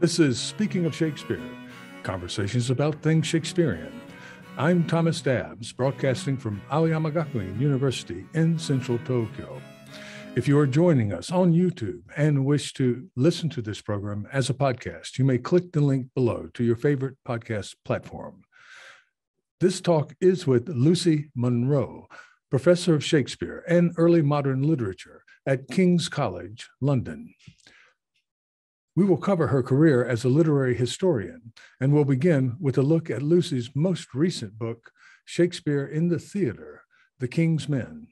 This is Speaking of Shakespeare, conversations about things Shakespearean. I'm Thomas Dabbs, broadcasting from Aoyama Gakuin University in central Tokyo. If you are joining us on YouTube and wish to listen to this program as a podcast, you may click the link below to your favorite podcast platform. This talk is with Lucy Munro, Professor of Shakespeare and Early Modern Literature at King's College, London. We will cover her career as a literary historian, and we'll begin with a look at Lucy's most recent book, Shakespeare in the Theatre, The King's Men.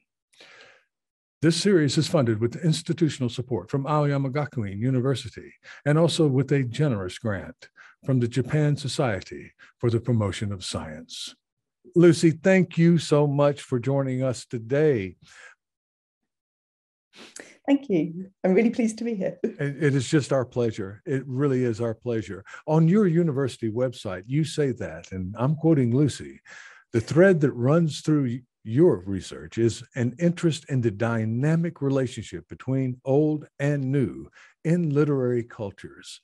This series is funded with institutional support from Aoyama Gakuin University and also with a generous grant from the Japan Society for the Promotion of Science. Lucy, thank you so much for joining us today. Thank you. I'm really pleased to be here. It is just our pleasure. It really is our pleasure. On your university website, you say that, and I'm quoting Lucy, the thread that runs through your research is an interest in the dynamic relationship between old and new in literary cultures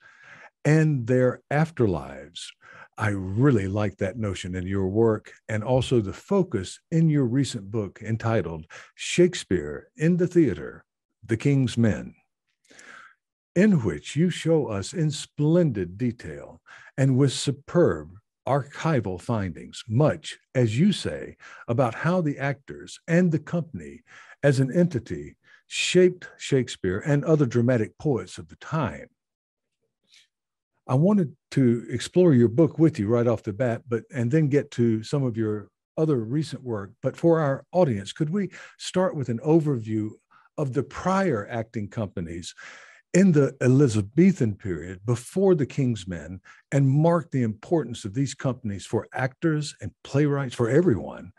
and their afterlives. I really like that notion in your work, and also the focus in your recent book entitled Shakespeare in the Theatre, The King's Men, in which you show us in splendid detail and with superb archival findings, much, as you say, about how the actors and the company as an entity shaped Shakespeare and other dramatic poets of the time. I wanted to explore your book with you right off the bat, and then get to some of your other recent work. But for our audience, could we start with an overview of the prior acting companies in the Elizabethan period before the King's Men, and mark the importance of these companies for actors and playwrights, for everyone,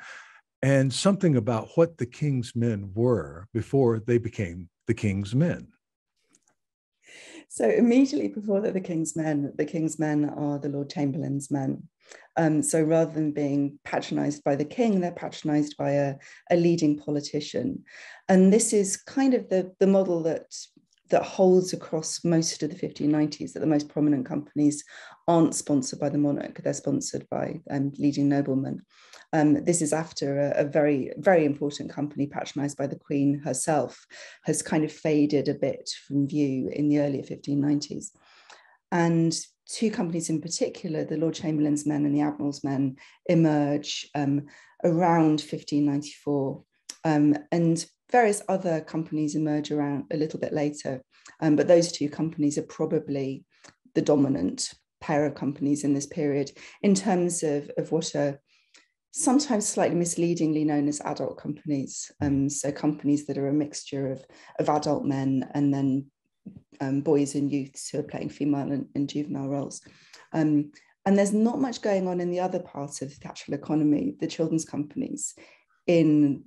and something about what the King's Men were before they became the King's Men? So immediately before the King's Men are the Lord Chamberlain's men. So rather than being patronized by the king, they're patronized by a leading politician. And this is kind of the model that holds across most of the 1590s, that the most prominent companies aren't sponsored by the monarch, they're sponsored by leading noblemen. This is after a very, very important company patronized by the Queen herself has kind of faded a bit from view in the earlier 1590s. And two companies in particular, the Lord Chamberlain's men and the Admiral's men, emerge around 1594. And various other companies emerge around a little bit later. But those two companies are probably the dominant pair of companies in this period in terms of what are sometimes slightly misleadingly known as adult companies. So companies that are a mixture of adult men and then boys and youths who are playing female and juvenile roles. And there's not much going on in the other part of the theatrical economy, the children's companies, in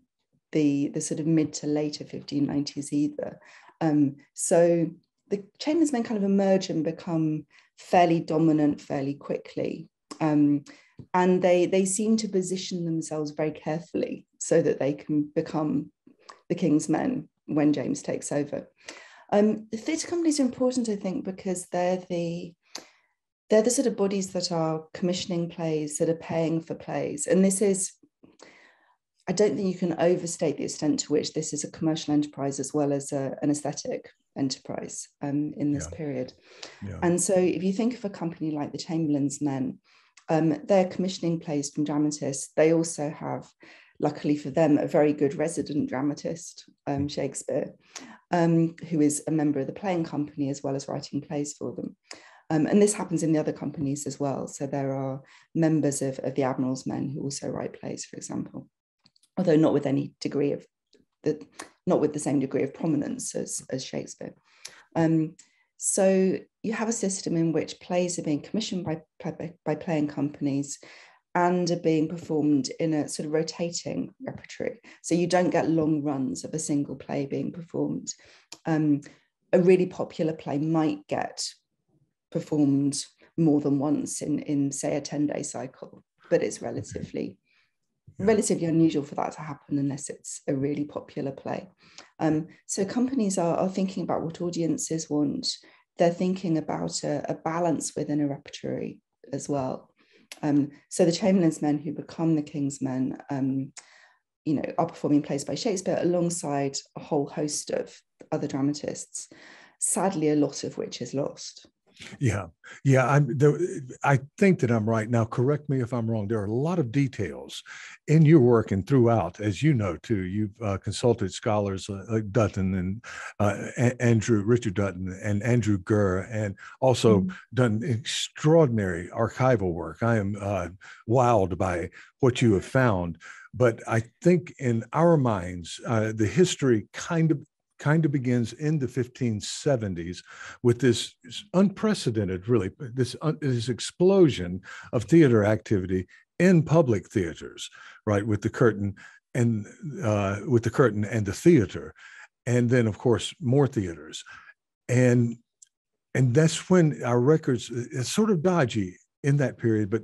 the sort of mid to later 1590s either. So the Chamberlain's men kind of emerge and become fairly dominant fairly quickly. And they seem to position themselves very carefully so that they can become the King's Men when James takes over. The theatre companies are important, I think, because they're the sort of bodies that are commissioning plays, that are paying for plays. And this is, I don't think you can overstate the extent to which this is a commercial enterprise as well as an aesthetic enterprise in this period. Yeah. And so if you think of a company like the Chamberlain's Men, they're commissioning plays from dramatists. They also have, luckily for them, a very good resident dramatist, Shakespeare, who is a member of the playing company as well as writing plays for them. And this happens in the other companies as well. So there are members of the Admiral's men who also write plays, for example, although not with any degree of not with the same degree of prominence as Shakespeare. So you have a system in which plays are being commissioned by playing companies and are being performed in a sort of rotating repertory. So you don't get long runs of a single play being performed. A really popular play might get performed more than once in say, a 10-day cycle, but it's relatively unusual for that to happen unless it's a really popular play. So companies are thinking about what audiences want. they're thinking about a balance within a repertory as well. So the Chamberlain's men who become the King's men, are performing plays by Shakespeare alongside a whole host of other dramatists, sadly, a lot of which is lost. Yeah, I think that I'm right. Now, correct me if I'm wrong. There are a lot of details in your work and throughout, as you know, too. You've consulted scholars like Dutton and Richard Dutton and Andrew Gurr, and also done extraordinary archival work. I am wowed by what you have found. But I think in our minds, the history kind of begins in the 1570s with this unprecedented, really, this explosion of theater activity in public theaters, right, with the curtain and the theater, and then of course more theaters, and that's when our records, it's sort of dodgy in that period, but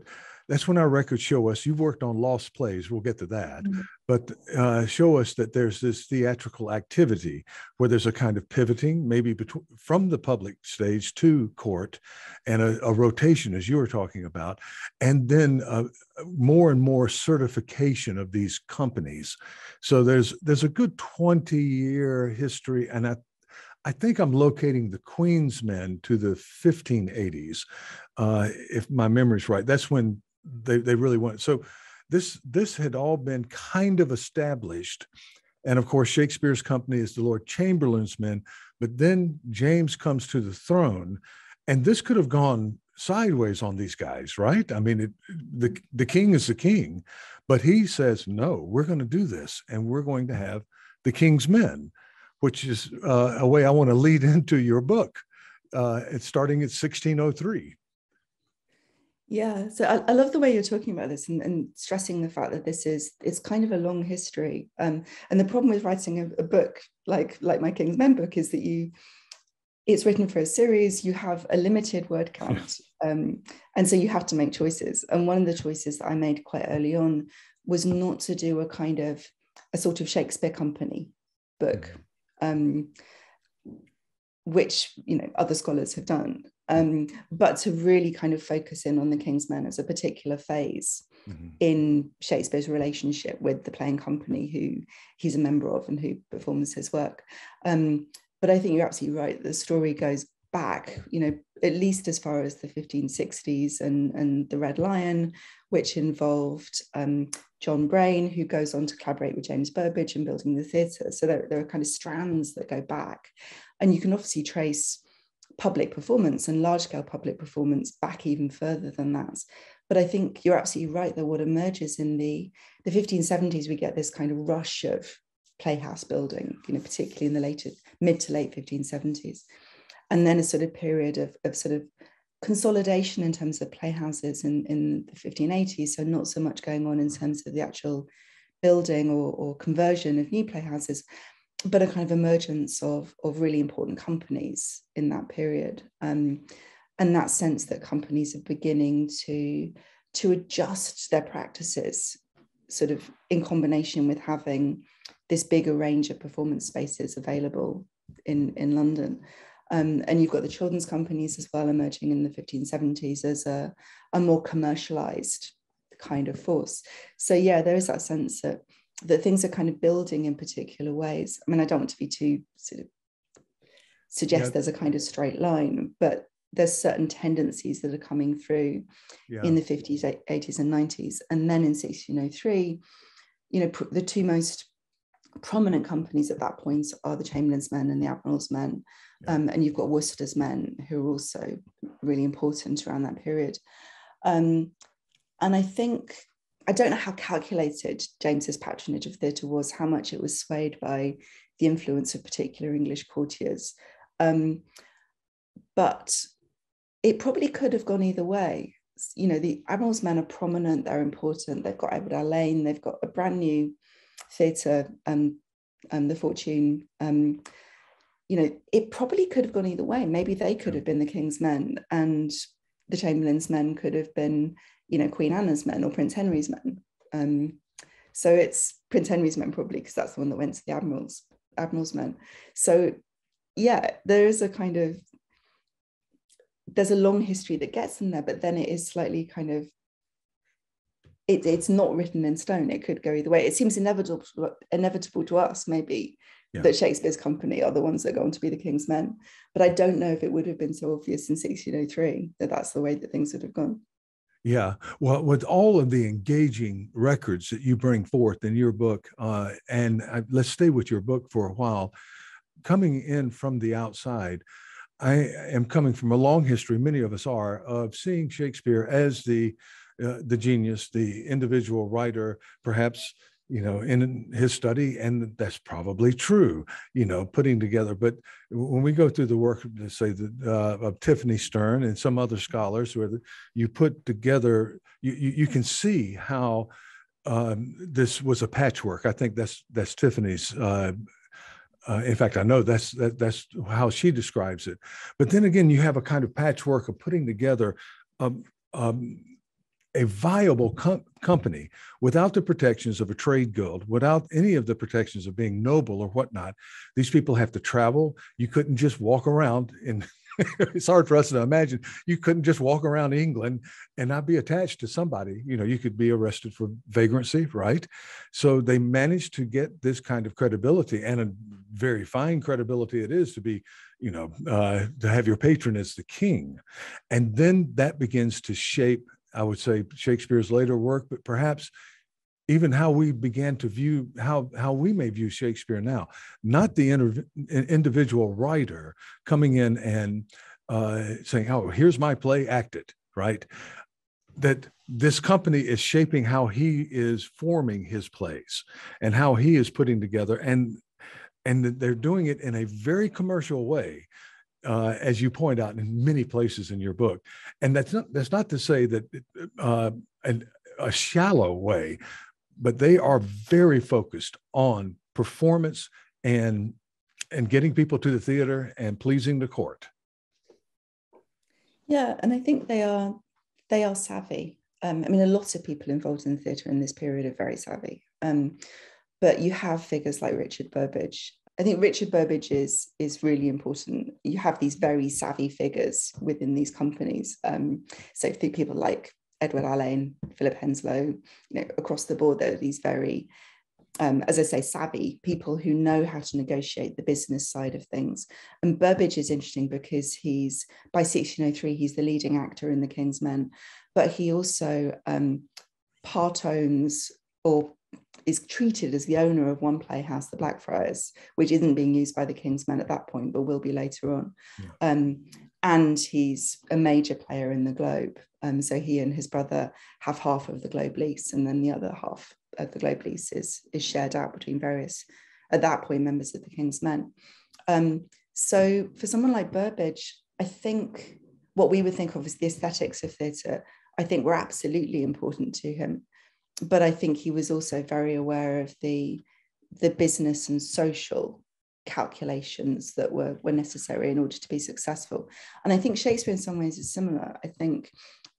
that's when our records show us. You've worked on lost plays, we'll get to that, but show us that there's this theatrical activity where there's a kind of pivoting, maybe from the public stage to court, and a rotation, as you were talking about, and then more and more certification of these companies. So there's a good 20-year history, and I think I'm locating the Queen's Men to the 1580s, if my memory's right. That's when they really went. So this had all been kind of established. And of course, Shakespeare's company is the Lord Chamberlain's men, but then James comes to the throne, and this could have gone sideways on these guys, right? I mean, the king is the king, but he says, no, we're going to do this, and we're going to have the King's Men, which is a way I want to lead into your book. It's starting at 1603. Yeah, so I love the way you're talking about this and stressing the fact that it's kind of a long history. And the problem with writing a book like my King's Men book is that it's written for a series, you have a limited word count. And so you have to make choices. And one of the choices that I made quite early on was not to do a sort of Shakespeare company book, which, other scholars have done. But to really kind of focus in on the King's Men as a particular phase in Shakespeare's relationship with the playing company who he's a member of and who performs his work. But I think you're absolutely right. The story goes back, at least as far as the 1560s and the Red Lion, which involved John Brain, who goes on to collaborate with James Burbage in building the theatre. So there are kind of strands that go back. And you can obviously trace public performance and large-scale public performance back even further than that. But I think you're absolutely right that what emerges in the 1570s, we get this kind of rush of playhouse building, particularly in the mid to late 1570s. And then a sort of period of sort of consolidation in terms of playhouses in the 1580s. So not so much going on in terms of the actual building or conversion of new playhouses, but a kind of emergence of really important companies in that period. And that sense that companies are beginning to adjust their practices sort of in combination with having this bigger range of performance spaces available in London. And you've got the children's companies as well emerging in the 1570s as a more commercialized kind of force. So yeah, there is that sense that things are kind of building in particular ways. I mean, I don't want to be too sort of suggest there's a kind of straight line, but there's certain tendencies that are coming through in the 50s, 80s and 90s. And then in 1603, the two most prominent companies at that point are the Chamberlain's Men and the Admiral's Men. And you've got Worcester's Men, who are also really important around that period. And I think, I don't know how calculated James's patronage of theatre was, how much it was swayed by the influence of particular English courtiers. But it probably could have gone either way. The Admiral's Men are prominent, they're important, they've got Edward Alleyne, they've got a brand new theatre, the Fortune. It probably could have gone either way. Maybe they could have been the King's Men and the Chamberlain's Men could have been Queen Anna's Men or Prince Henry's Men. So it's Prince Henry's Men probably, because that's the one that went to the Admiral's Men. So yeah, there is a kind of there's a long history that gets them there, but then it is slightly kind of, it's not written in stone. It could go either way. It seems inevitable to us, maybe, that Shakespeare's company are the ones that are going to be the king's men. But I don't know if it would have been so obvious in 1603 that that's the way that things would have gone. Yeah, well, with all of the engaging records that you bring forth in your book, let's stay with your book for a while. Coming in from the outside, I am coming from a long history, many of us are, of seeing Shakespeare as the genius, the individual writer, perhaps, in his study, and that's probably true, putting together. But when we go through the work, let's say, of Tiffany Stern and some other scholars, where you put together, you can see how this was a patchwork. I think that's Tiffany's. In fact, I know that's how she describes it. But then again, you have a kind of patchwork of putting together a viable company without the protections of a trade guild, without any of the protections of being noble or whatnot. These people have to travel. You couldn't just walk around in. It's hard for us to imagine. You couldn't just walk around England and not be attached to somebody. You could be arrested for vagrancy, right? So they managed to get this kind of credibility, and a very fine credibility it is to be, to have your patron as the king. And then that begins to shape, I would say, Shakespeare's later work, but perhaps even how we began to view, how we may view Shakespeare now. Not the individual writer coming in and saying, oh, here's my play, act it, right? That this company is shaping how he is forming his plays and how he is putting together, and they're doing it in a very commercial way. As you point out in many places in your book. And that's not to say that a shallow way, but they are very focused on performance and getting people to the theater and pleasing the court. Yeah, and I think they are savvy. I mean, a lot of people involved in the theatre in this period are very savvy. But you have figures like Richard Burbage. I think Richard Burbage is really important. You have these very savvy figures within these companies. So through people like Edward Alleyne, Philip Henslowe, across the board, there are these very, as I say, savvy people who know how to negotiate the business side of things. And Burbage is interesting because by 1603, he's the leading actor in The King's Men, but he also part owns or is treated as the owner of one playhouse, the Blackfriars, which isn't being used by the King's Men at that point, but will be later on. Yeah. And he's a major player in the Globe. So he and his brother have half of the Globe lease, and then the other half of the Globe lease is shared out between various, at that point, members of the King's Men. So for someone like Burbage, I think what we would think of as the aesthetics of theatre, I think were absolutely important to him. But I think he was also very aware of the business and social calculations that were necessary in order to be successful. And I think Shakespeare in some ways is similar. I think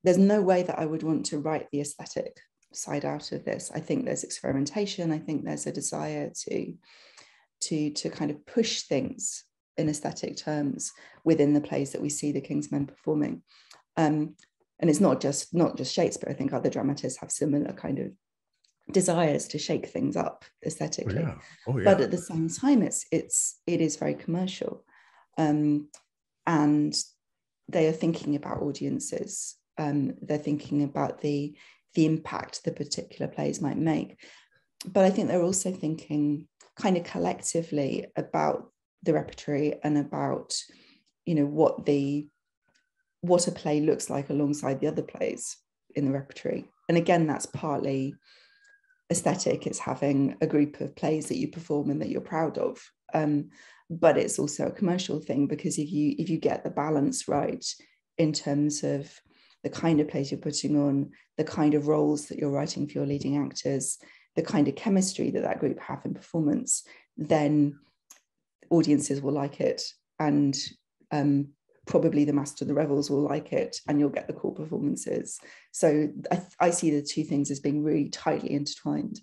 there's no way that I would want to write the aesthetic side out of this. I think there's experimentation. I think there's a desire to kind of push things in aesthetic terms within the plays that we see the King's Men performing. And it's not just Shakespeare. I think other dramatists have similar kind of desires to shake things up aesthetically. Yeah. Oh, yeah. But at the same time, it is very commercial, and they are thinking about audiences. They're thinking about the impact the particular plays might make. But I think they're also thinking kind of collectively about the repertory and about, what a play looks like alongside the other plays in the repertory. And again, that's partly aesthetic. It's having a group of plays that you perform and that you're proud of. But it's also a commercial thing, because if you get the balance right in terms of the kind of plays you're putting on, the kind of roles that you're writing for your leading actors, the kind of chemistry that group have in performance, then audiences will like it. And probably the Master of the Revels will like it, and you'll get the core performances. So I see the two things as being really tightly intertwined.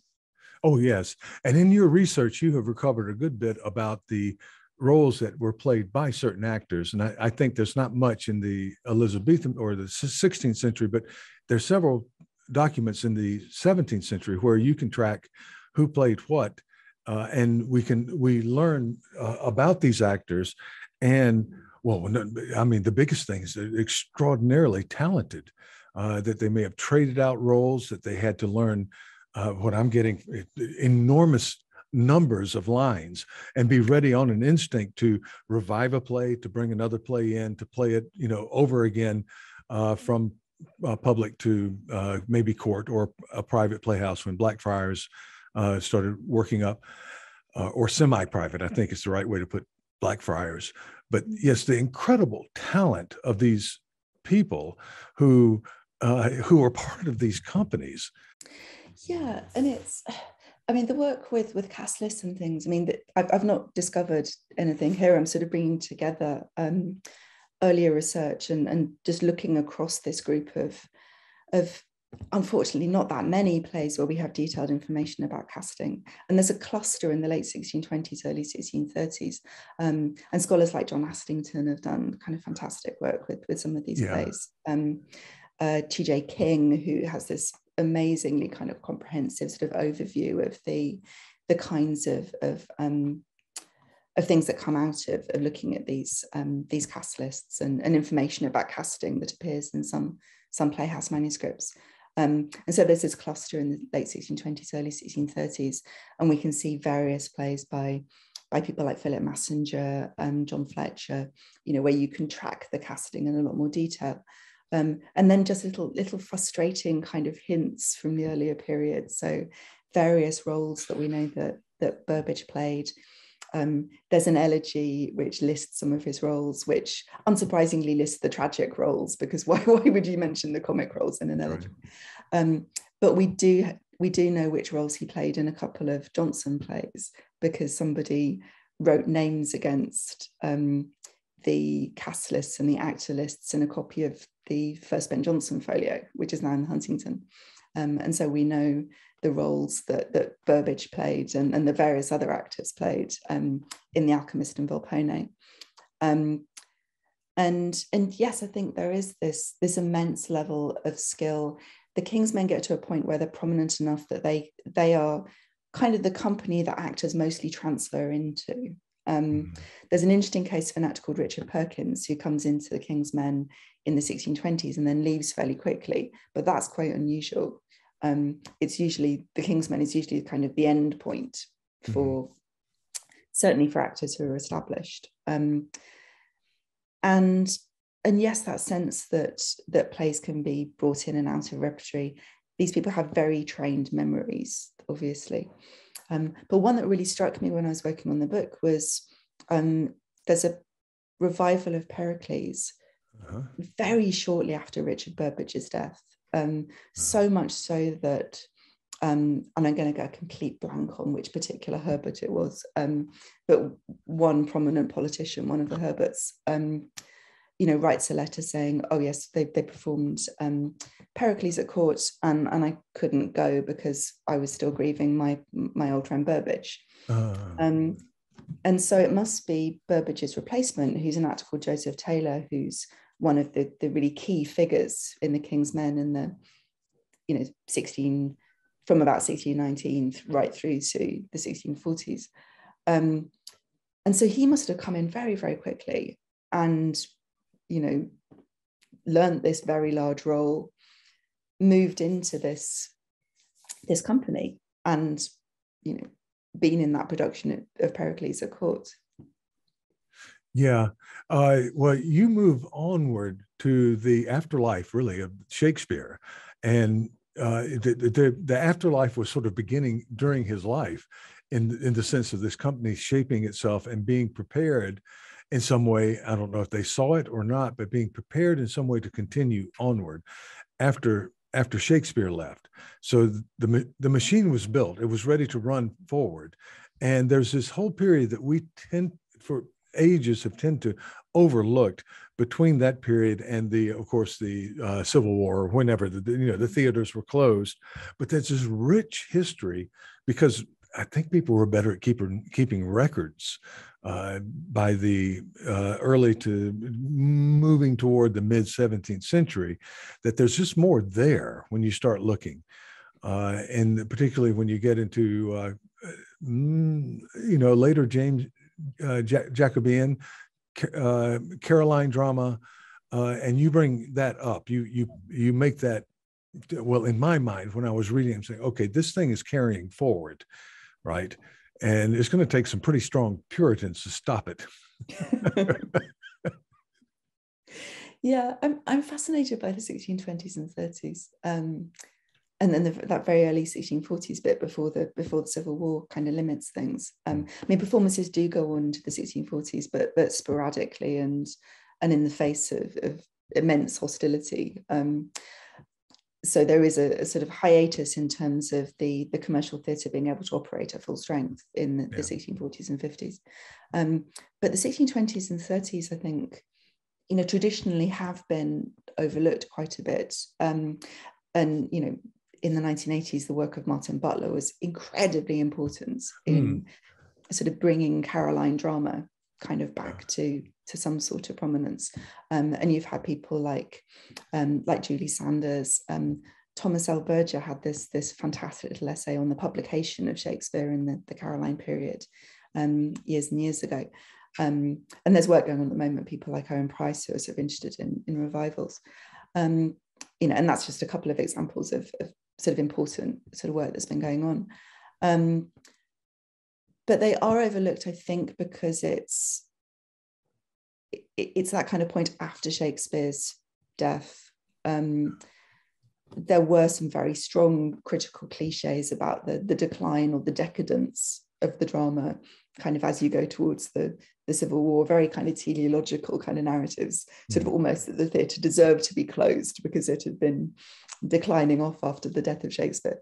Oh, yes. And in your research, you have recovered a good bit about the roles that were played by certain actors. And I think there's not much in the Elizabethan or the 16th century, but there's several documents in the 17th century where you can track who played what. And we learn about these actors. And well, I mean, the biggest thing is they're extraordinarily talented, that they may have traded out roles, that they had to learn what I'm getting, enormous numbers of lines, and be ready on an instinct to revive a play, to bring another play in, to play it, over again, from public to maybe court or a private playhouse when Blackfriars started working up, or semi-private, I think is the right way to put Blackfriars. But yes, the incredible talent of these people who are part of these companies. Yeah, and the work with cast lists and things, I've not discovered anything here. I'm sort of bringing together earlier research and just looking across this group of unfortunately not that many plays where we have detailed information about casting. And there's a cluster in the late 1620s, early 1630s. And scholars like John Astington have done kind of fantastic work with some of these plays. T.J. King, who has this amazingly kind of comprehensive sort of overview of the kinds of things that come out of looking at these cast lists and information about casting that appears in some Playhouse manuscripts. And so there's this cluster in the late 1620s, early 1630s, and we can see various plays by people like Philip Massinger, John Fletcher, where you can track the casting in a lot more detail. And then just little frustrating kind of hints from the earlier period. So various roles that we know that Burbage played. There's an elegy which lists some of his roles, which unsurprisingly lists the tragic roles, because why would you mention the comic roles in an elegy? Right. But we do know which roles he played in a couple of Jonson plays, because somebody wrote names against the cast lists and the actor lists in a copy of the first Ben Jonson folio, which is now in the Huntington. And so we know the roles that Burbage played and the various other actors played in The Alchemist and Volpone. And yes, I think there is this immense level of skill. The King's Men get to a point where they're prominent enough that they are kind of the company that actors mostly transfer into. There's an interesting case of an actor called Richard Perkins, who comes into the King's Men in the 1620s and then leaves fairly quickly, but that's quite unusual. It's usually, the King's Men is usually kind of the end point for, certainly for actors who are established. And yes, that sense that plays can be brought in and out of repertory. These people have very trained memories, obviously. But one that really struck me when I was working on the book was there's a revival of Pericles very shortly after Richard Burbage's death. So much so that, and I'm going to go a complete blank on which particular Herbert it was, but one prominent politician, one of the Herberts, writes a letter saying, oh yes, they performed Pericles at court, and I couldn't go because I was still grieving my old friend Burbage. And so it must be Burbage's replacement, who's an actor called Joseph Taylor, who's one of the really key figures in the King's Men in the, from about 1619 right through to the 1640s. And so he must have come in very, very quickly and, learned this very large role, moved into this company and, been in that production of Pericles at court. Yeah. Well, you move onward to the afterlife, really, of Shakespeare. And the afterlife was sort of beginning during his life in the sense of this company shaping itself and being prepared in some way. I don't know if they saw it or not, but being prepared in some way to continue onward after Shakespeare left. So the machine was built. It was ready to run forward. And there's this whole period that we for ages have tended to overlooked between that period and of course the Civil War, whenever the theaters were closed. But there's this rich history because I think people were better at keeping records by the early to moving toward the mid 17th century, that there's just more there when you start looking. And particularly when you get into, later James Jacobean, Caroline drama, and you bring that up, you make that, well, in my mind, when I was reading, I'm saying, okay, this thing is carrying forward, right? And it's going to take some pretty strong Puritans to stop it. Yeah, I'm fascinated by the 1620s and 30s. And then that very early 1640s bit before the Civil War kind of limits things. I mean, performances do go on to the 1640s, but sporadically and in the face of immense hostility. So there is a sort of hiatus in terms of the commercial theatre being able to operate at full strength in the 1640s and 50s. But the 1620s and 30s, I think, traditionally have been overlooked quite a bit. And, in the 1980s, the work of Martin Butler was incredibly important in sort of bringing Caroline drama kind of back to some sort of prominence. And you've had people like Julie Sanders. Thomas L. Berger had this fantastic little essay on the publication of Shakespeare in the Caroline period years and years ago. And there's work going on at the moment, people like Owen Price, who are sort of interested in revivals. And that's just a couple of examples of sort of important sort of work that's been going on. But they are overlooked, I think, because it's that kind of point after Shakespeare's death. There were some very strong critical cliches about the decline or the decadence of the drama, kind of as you go towards the Civil War, very kind of teleological kind of narratives, sort of almost that the theatre deserved to be closed because it had been declining off after the death of Shakespeare,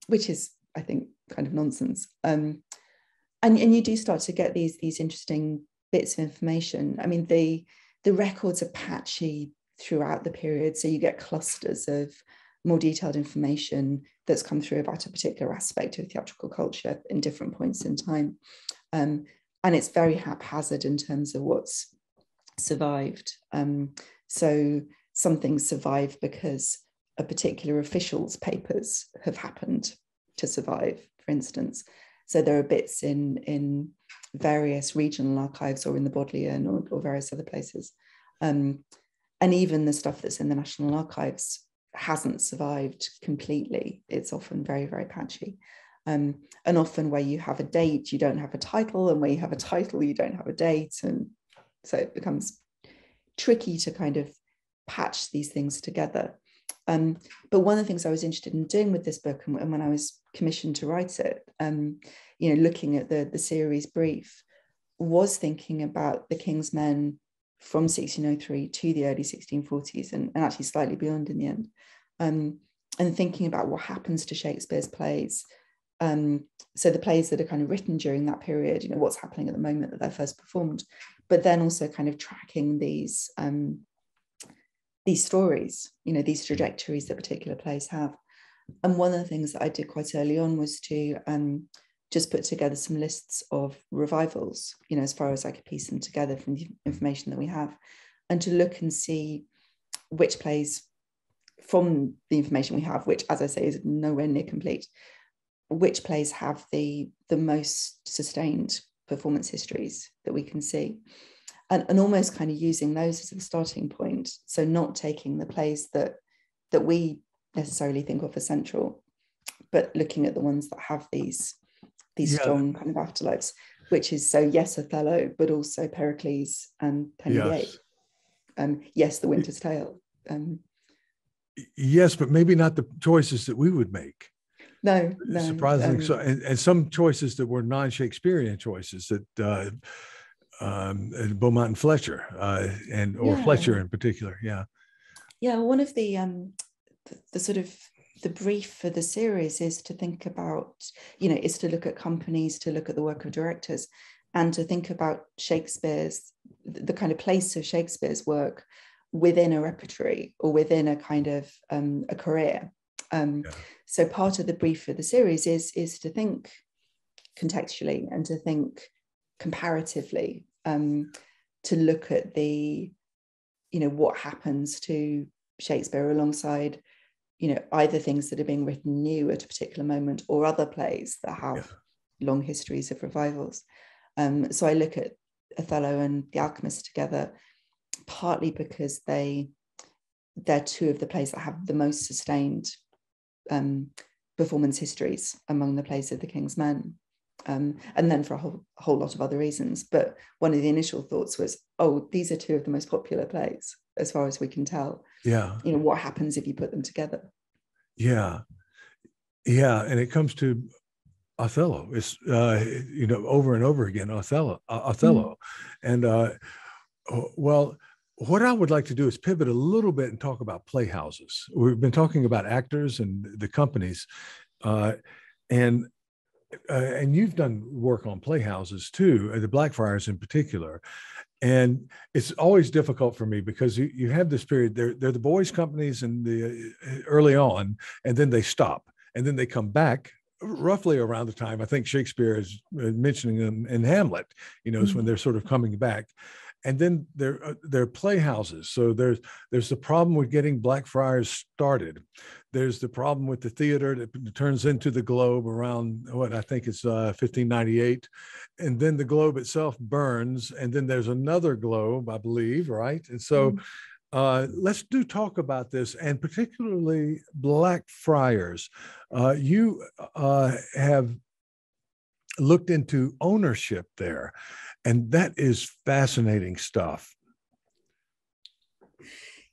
which is, I think, kind of nonsense. And you do start to get these interesting bits of information. I mean, the records are patchy throughout the period, so you get clusters of more detailed information that's come through about a particular aspect of theatrical culture in different points in time. And it's very haphazard in terms of what's survived. So some things survive because a particular official's papers have happened to survive, for instance. So there are bits in various regional archives or in the Bodleian or various other places. And even the stuff that's in the National Archives hasn't survived completely. It's often very, very patchy. And often where you have a date, you don't have a title, and where you have a title, you don't have a date. And so it becomes tricky to kind of patch these things together. But one of the things I was interested in doing with this book, and when I was commissioned to write it, looking at the series brief, was thinking about the King's Men from 1603 to the early 1640s, and actually slightly beyond in the end, and thinking about what happens to Shakespeare's plays. So the plays that are kind of written during that period, what's happening at the moment that they're first performed, but then also kind of tracking these stories, these trajectories that particular plays have. And one of the things that I did quite early on was to just put together some lists of revivals, as far as I could piece them together from the information that we have, and to look and see which plays from the information we have, which, as I say, is nowhere near complete, which plays have the most sustained performance histories that we can see. And almost kind of using those as a starting point. So not taking the plays that we necessarily think of as central, but looking at the ones that have these strong kind of afterlives, which is, so yes, Othello, but also Pericles and Henry VIII. Yes, The Winter's Tale. Yes, but maybe not the choices that we would make. No. Surprisingly so. And some choices that were non-Shakespearean choices that Beaumont and Fletcher, or Fletcher in particular. Yeah. One of the sort of the brief for the series is to think about, is to look at companies, to look at the work of directors, and to think about Shakespeare's, the kind of place of Shakespeare's work within a repertory or within a kind of a career. So part of the brief for the series is to think contextually and to think comparatively, to look at the, what happens to Shakespeare alongside, either things that are being written new at a particular moment or other plays that have long histories of revivals. So I look at Othello and The Alchemist together, partly because they're two of the plays that have the most sustained performance histories among the plays of the King's Men. And then for a whole lot of other reasons. But one of the initial thoughts was, these are two of the most popular plays, as far as we can tell. Yeah. What happens if you put them together? Yeah. Yeah. And it comes to Othello. It's, over and over again, Othello. And, well, what I would like to do is pivot a little bit and talk about Playhouses. We've been talking about actors and the companies, and you've done work on Playhouses too, the Blackfriars in particular. And it's always difficult for me because you have this period, they're the boys' companies in the early on, and then they stop, and then they come back roughly around the time I think Shakespeare is mentioning them in Hamlet, is when they're sort of coming back. And then they're Playhouses. So there's the problem with getting Blackfriars started. There's the problem with the theater that turns into the Globe around what I think it's 1598, and then the Globe itself burns, and then there's another Globe, I believe, right? And so let's talk about this, and particularly Blackfriars. You have looked into ownership there. And that is fascinating stuff.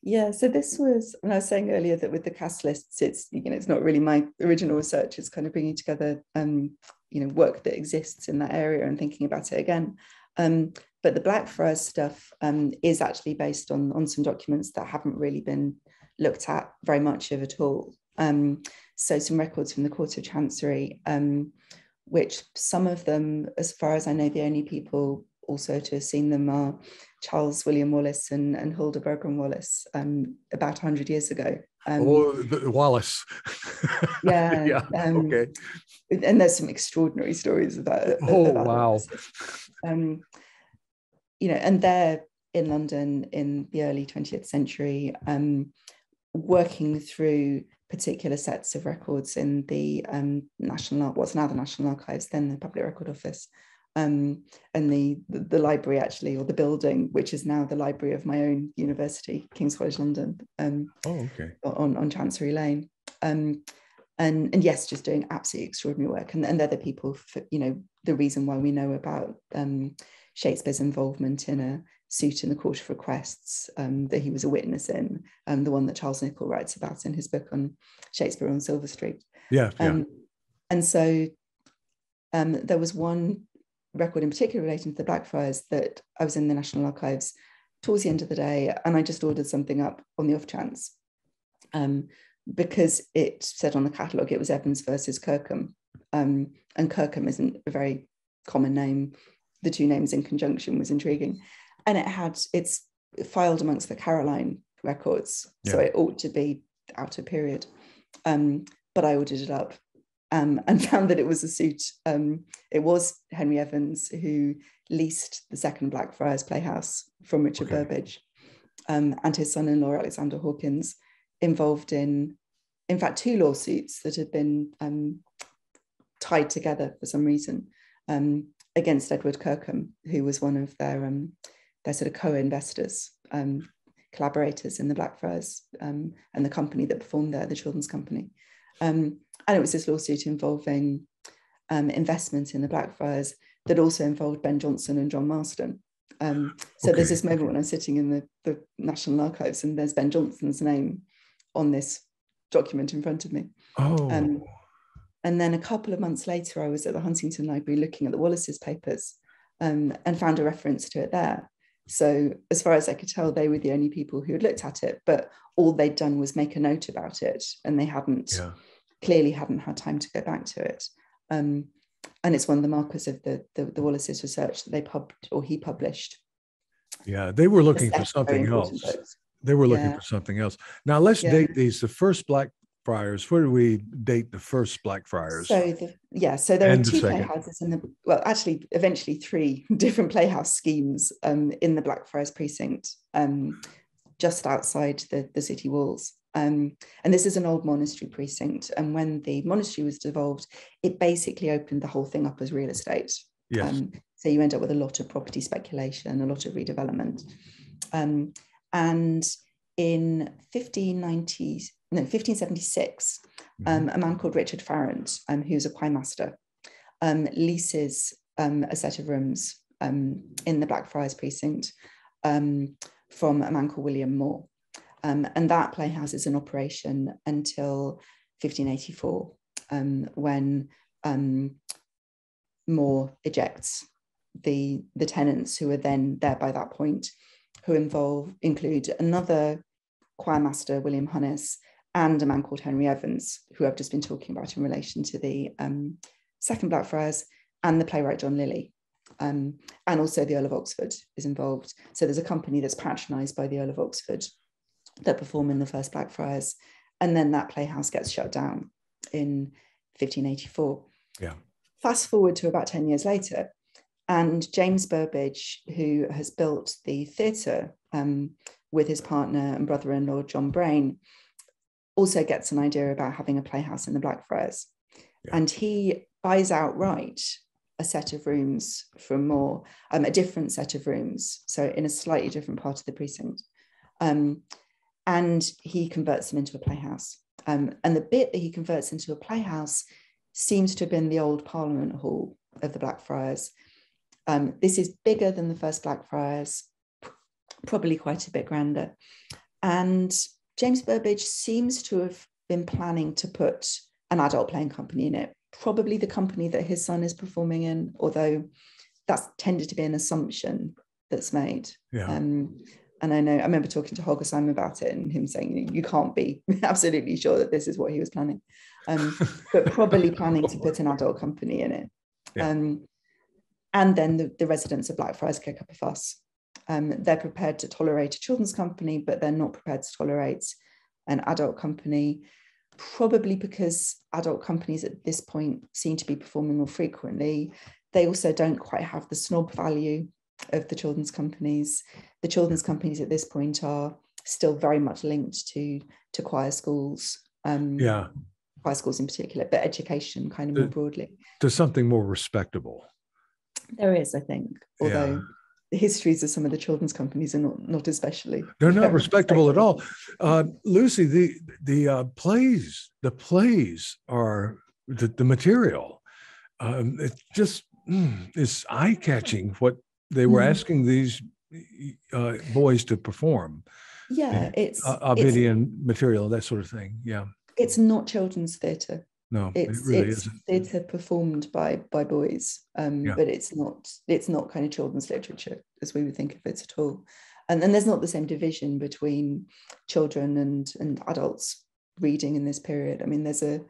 Yeah, so this was, when I was saying earlier that with the cast lists, it's, it's not really my original research, it's kind of bringing together, work that exists in that area and thinking about it again. But the Blackfriars stuff is actually based on some documents that haven't really been looked at very much of at all. So some records from the Court of Chancery, which some of them, as far as I know, the only people also to have seen them are Charles William Wallace and Huldah Bergman Wallace about 100 years ago. Wallace. Yeah. Okay. And there's some extraordinary stories about wow. And they're in London in the early 20th century, working through particular sets of records in the what's now the National Archives, then the Public Record Office, and the library actually, or the building, which is now the library of my own university, King's College London, on Chancery Lane. And yes, just doing absolutely extraordinary work. And they're the people, for, the reason why we know about Shakespeare's involvement in a suit in the Court of Requests that he was a witness in, the one that Charles Nicholl writes about in his book on Shakespeare on Silver Street. And so there was one record in particular relating to the Blackfriars that I was in the National Archives towards the end of the day, and I just ordered something up on the off chance, because it said on the catalogue it was Evans versus Kirkham, and Kirkham isn't a very common name. The two names in conjunction was intriguing. And it's filed amongst the Caroline records, so it ought to be out of period. But I ordered it up and found that it was a suit. It was Henry Evans who leased the second Blackfriars Playhouse from Richard Burbage, and his son-in-law Alexander Hawkins, involved in fact, two lawsuits that had been tied together for some reason against Edward Kirkham, who was one of their sort of co-investors, collaborators in the Blackfriars, and the company that performed there, the Children's Company. And it was this lawsuit involving investment in the Blackfriars that also involved Ben Jonson and John Marston. There's this moment when I'm sitting in the National Archives and there's Ben Jonson's name on this document in front of me. And then a couple of months later, I was at the Huntington Library looking at the Wallace's papers, and found a reference to it there. So as far as I could tell, they were the only people who had looked at it, but all they'd done was make a note about it, and they clearly hadn't had time to go back to it. And it's one of the markers of the Wallace's research that he published. Yeah, they were looking for something else. They were looking for something else. Now let's date these. The first Blackfriars? Where do we date the first Blackfriars? So there are two playhouses actually eventually three different playhouse schemes in the Blackfriars precinct, just outside the city walls. And this is an old monastery precinct. And when the monastery was devolved, it basically opened the whole thing up as real estate. Yes. So you end up with a lot of property speculation, a lot of redevelopment. And in 1576, a man called Richard Farrant, who's a choirmaster, leases a set of rooms in the Blackfriars precinct from a man called William Moore. And that playhouse is in operation until 1584, when Moore ejects the tenants who are then there by that point, who include another choirmaster, William Hunnis, and a man called Henry Evans, who I've just been talking about in relation to the second Blackfriars, and the playwright John Lilly. And also the Earl of Oxford is involved. So there's a company that's patronised by the Earl of Oxford that perform in the first Blackfriars. And then that playhouse gets shut down in 1584. Yeah. Fast forward to about 10 years later, and James Burbage, who has built the theatre with his partner and brother-in-law, John Brain, also gets an idea about having a playhouse in the Blackfriars. Yeah. And he buys outright a set of rooms from Moore, a different set of rooms, so in a slightly different part of the precinct. And he converts them into a playhouse. And the bit that he converts into a playhouse seems to have been the old Parliament Hall of the Blackfriars. This is bigger than the first Blackfriars, probably quite a bit grander. And James Burbage seems to have been planning to put an adult playing company in it, probably the company that his son is performing in, although that's tended to be an assumption that's made. Yeah. And I remember talking to Holger Simon about it and him saying, you can't be absolutely sure that this is what he was planning, but probably planning to put an adult company in it. Yeah. And then the residents of Blackfriars kick up a fuss. They're prepared to tolerate a children's company, but they're not prepared to tolerate an adult company, probably because adult companies at this point seem to be performing more frequently. They also don't quite have the snob value of the children's companies. The children's companies at this point are still very much linked to choir schools. Choir schools in particular, but education kind of more broadly. There's something more respectable. There is, I think, although the histories of some of the children's companies are not especially. They're not respectable at all. Lucy, the plays are the material. It just is eye-catching what they were asking these boys to perform. Yeah, it's Ovidian material, that sort of thing. Yeah, it's not children's theatre. No, it really isn't. Theatre performed by boys, but it's not kind of children's literature as we would think of it at all. And there's not the same division between children and adults reading in this period. I mean, there's an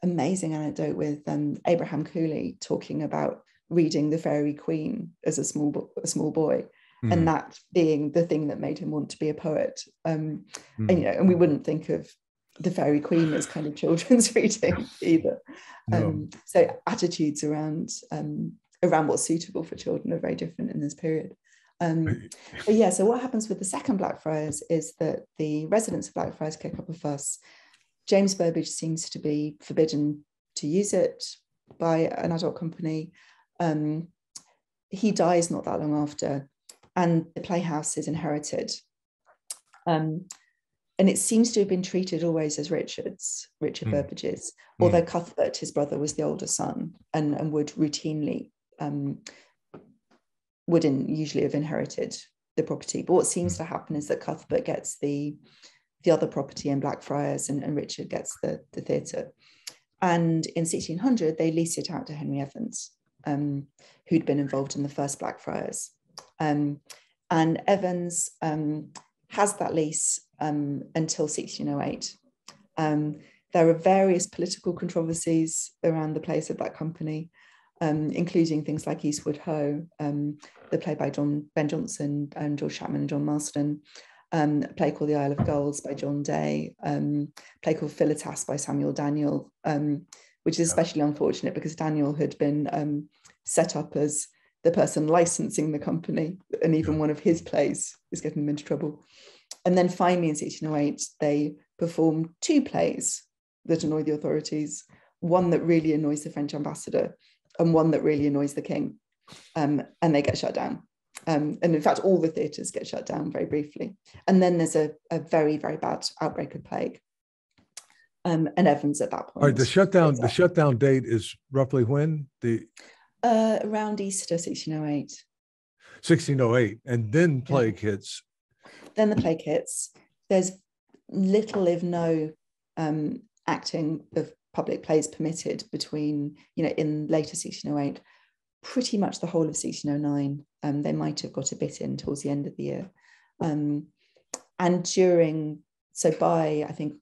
amazing anecdote with Abraham Cooley talking about reading The Fairy Queen as a small boy, and that being the thing that made him want to be a poet. And we wouldn't think of The Fairy Queen as kind of children's reading either. No. So attitudes around what's suitable for children are very different in this period. So what happens with the second Blackfriars is that the residents of Blackfriars kick up a fuss. James Burbage seems to be forbidden to use it by an adult company. He dies not that long after, and the playhouse is inherited. And it seems to have been treated always as Richard Burbage's, although Cuthbert, his brother, was the older son and would routinely, usually have inherited the property. But what seems to happen is that Cuthbert gets the other property in Blackfriars and Richard gets the theatre. And in 1600, they lease it out to Henry Evans, who'd been involved in the first Blackfriars. And Evans has that lease until 1608. There are various political controversies around the place of that company, including things like Eastwood Hoe, the play by Ben Jonson and George Chapman and John Marston. a play called The Isle of Gulls by John Day, a play called Philetas by Samuel Daniel, which is especially unfortunate because Daniel had been set up as the person licensing the company, and even one of his plays is getting them into trouble. And then finally in 1608, they performed 2 plays that annoy the authorities, one that really annoys the French ambassador and one that really annoys the king, and they get shut down. And in fact, all the theatres get shut down very briefly. And then there's a very, very bad outbreak of plague. And Evans at that point. All right, the shutdown date is roughly when? Around Easter 1608. 1608, and then plague hits. Then the plague hits. There's little, if no, acting of public plays permitted between, in later 1608, pretty much the whole of 1609. They might have got a bit in towards the end of the year. And by, I think,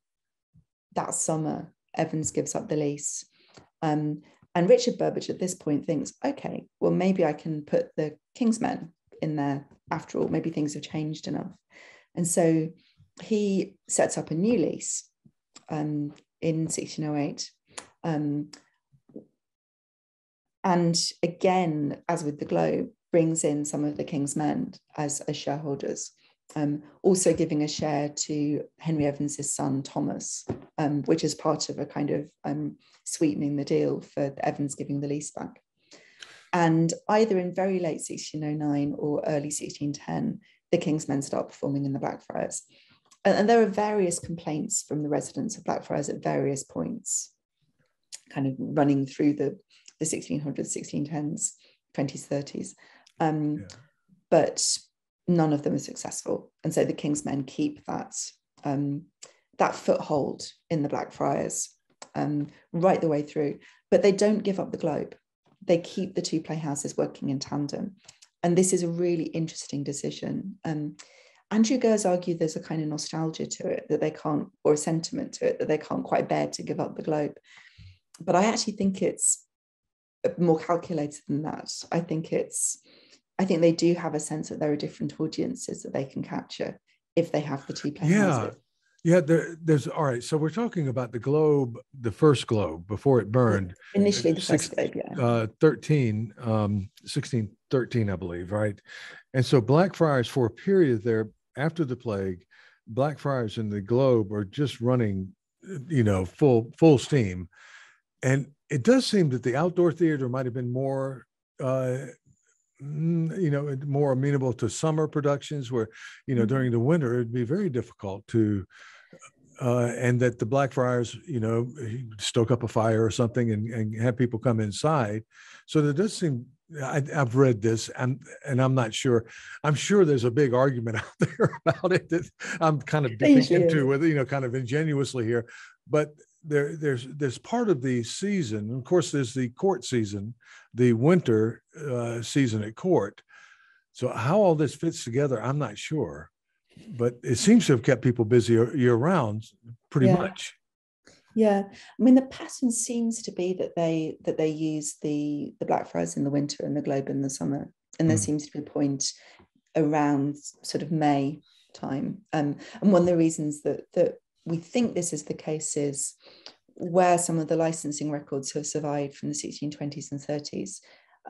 that summer, Evans gives up the lease. And Richard Burbage at this point thinks, okay, well, maybe I can put the King's Men in there after all. Maybe things have changed enough. And so he sets up a new lease in 1608. And again, as with the Globe, brings in some of the King's Men as shareholders, also giving a share to Henry Evans's son, Thomas, which is part of a kind of sweetening the deal for Evans giving the lease back. And either in very late 1609 or early 1610, the King's Men start performing in the Blackfriars. And there are various complaints from the residents of Blackfriars at various points, kind of running through the 1600s, 1610s, 20s, 30s. But none of them are successful. And so the King's Men keep that foothold in the Blackfriars right the way through. But they don't give up the Globe. They keep the 2 playhouses working in tandem. And this is a really interesting decision. Andrew Gers argued there's a kind of nostalgia to it that they can't, or a sentiment to it that they can't quite bear to give up the Globe. But I actually think it's more calculated than that. I think they do have a sense that there are different audiences that they can capture if they have the 2 playhouses. Yeah, there's all right. So we're talking about the Globe, the first Globe before it burned. Initially, the first Globe, 1613, I believe, right? And so Blackfriars, for a period there after the plague, Blackfriars and the Globe are just running, full steam. And it does seem that the outdoor theater might have been more more amenable to summer productions where, during the winter, it'd be very difficult to, and that the Blackfriars, stoke up a fire or something and have people come inside. So there does seem, I've read this and I'm not sure. I'm sure there's a big argument out there about it that I'm kind of dipping into with, kind of ingenuously here. But there's part of the season. Of course, there's the court season, the winter season at court. So how all this fits together, I'm not sure. But it seems to have kept people busy year round, pretty much. Yeah, I mean, the pattern seems to be that they use the Blackfriars in the winter and the Globe in the summer, and there seems to be a point around sort of May time. And one of the reasons that we think this is the case is where some of the licensing records have survived from the 1620s and 30s.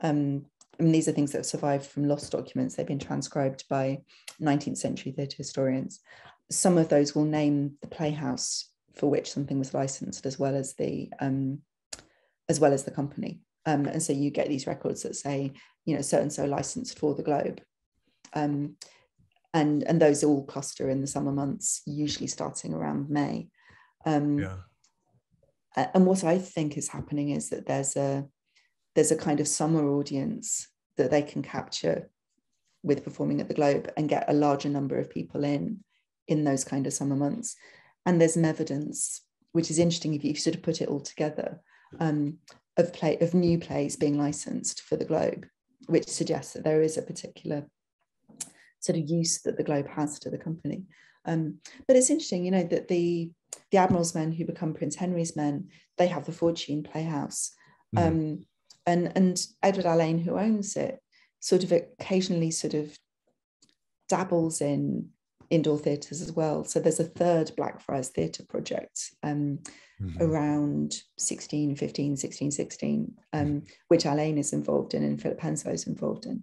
I mean, these are things that have survived from lost documents. They've been transcribed by 19th century theatre historians. Some of those will name the playhouse for which something was licensed, as well as the company. And so you get these records that say, so and so licensed for the Globe. And those all cluster in the summer months, usually starting around May. And what I think is happening is that there's a kind of summer audience that they can capture with performing at the Globe and get a larger number of people in those kind of summer months. And there's some evidence, which is interesting if you sort of put it all together, of new plays being licensed for the Globe, which suggests that there is a particular sort of use that the Globe has to the company. But it's interesting, that the Admiral's Men who become Prince Henry's Men, they have the Fortune Playhouse. And Edward Alleyne, who owns it, sort of occasionally sort of dabbles in indoor theatres as well. So there's a third Blackfriars theatre project around 1615, 1616, which Alain is involved in and Philip Henslow is involved in.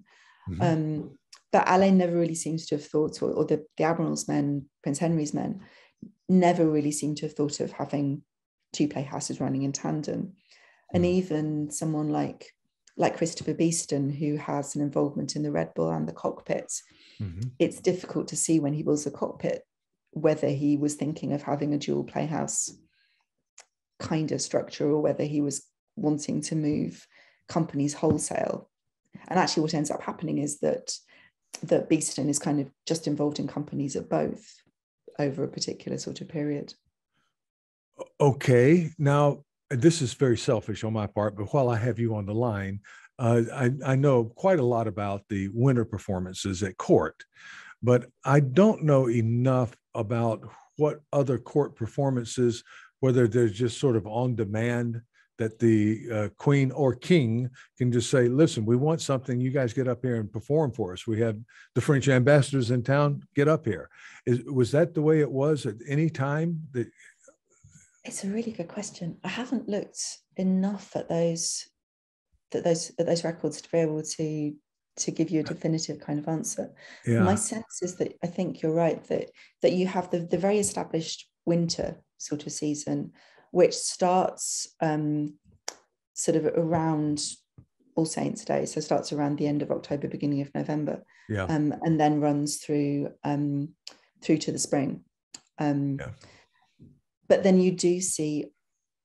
But Alain never really seems to have thought, or the Admiral's men, Prince Henry's men, never really seem to have thought of having two playhouses running in tandem. And even someone like Christopher Beeston, who has an involvement in the Red Bull and the cockpit, it's difficult to see when he builds the cockpit whether he was thinking of having a dual playhouse kind of structure or whether he was wanting to move companies wholesale. And actually what ends up happening is that Beeston is kind of just involved in companies at both over a particular sort of period. Okay, now this is very selfish on my part, but while I have you on the line, I know quite a lot about the winter performances at court, but I don't know enough about what other court performances, whether they're just sort of on demand, that the queen or king can just say, listen, we want something, you guys get up here and perform for us. We have the French ambassadors in town, get up here. Was that the way it was at any time? It's a really good question. I haven't looked enough at those records to be able to give you a definitive kind of answer. Yeah. My sense is that I think you're right, that you have the very established winter sort of season, which starts sort of around All Saints' Day, so starts around the end of October, beginning of November, and then runs through to the spring. But then you do see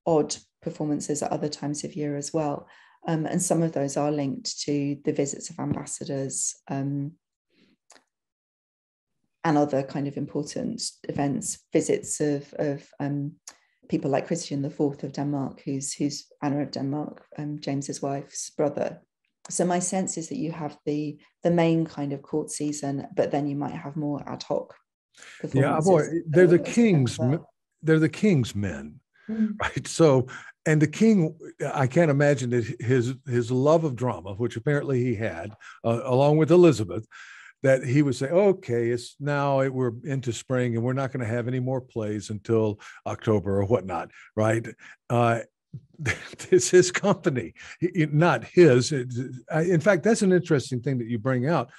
odd performances at other times of year as well. And some of those are linked to the visits of ambassadors and other kind of important events, visits of people like Christian IV of Denmark, who's Anna of Denmark, James's wife's brother. So my sense is that you have the main kind of court season, but then you might have more ad hoc performances. Yeah, boy, they're the king's. Well. They're the king's men, right? So, and the king, I can't imagine that his love of drama, which apparently he had, along with Elizabeth, that he would say, okay, we're into spring and we're not going to have any more plays until October or whatnot, right? It's his company, not his. In fact, that's an interesting thing that you bring out.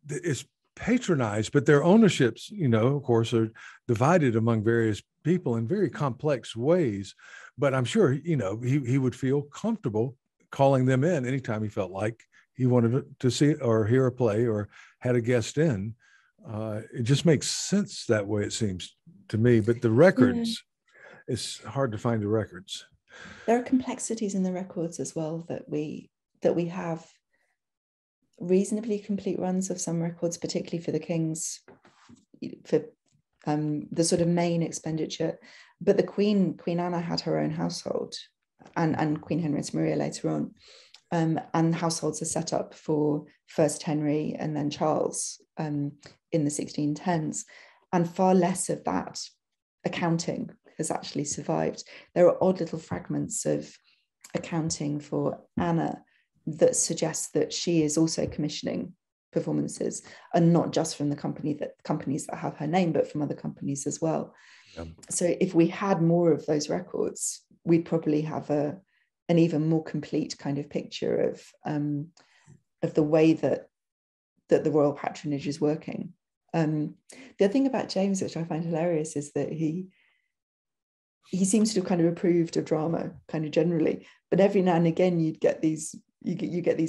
It's patronized, but their ownerships, of course, are divided among various people in very complex ways. But I'm sure, he would feel comfortable calling them in anytime he felt like he wanted to see or hear a play or had a guest in. It just makes sense that way, it seems to me. But the records, it's hard to find the records. There are complexities in the records as well that we have reasonably complete runs of some records, particularly for the kings, for the sort of main expenditure. But the Queen Anna had her own household, and Queen Henrietta Maria later on, and households are set up for first Henry and then Charles in the 1610s, and far less of that accounting has actually survived. There are odd little fragments of accounting for Anna that suggests that she is also commissioning performances, and not just from the companies that have her name, but from other companies as well. Yeah. So if we had more of those records, we'd probably have an even more complete kind of picture of the way that the royal patronage is working. The other thing about James, which I find hilarious, is that he seems to have kind of approved of drama kind of generally, but every now and again you get these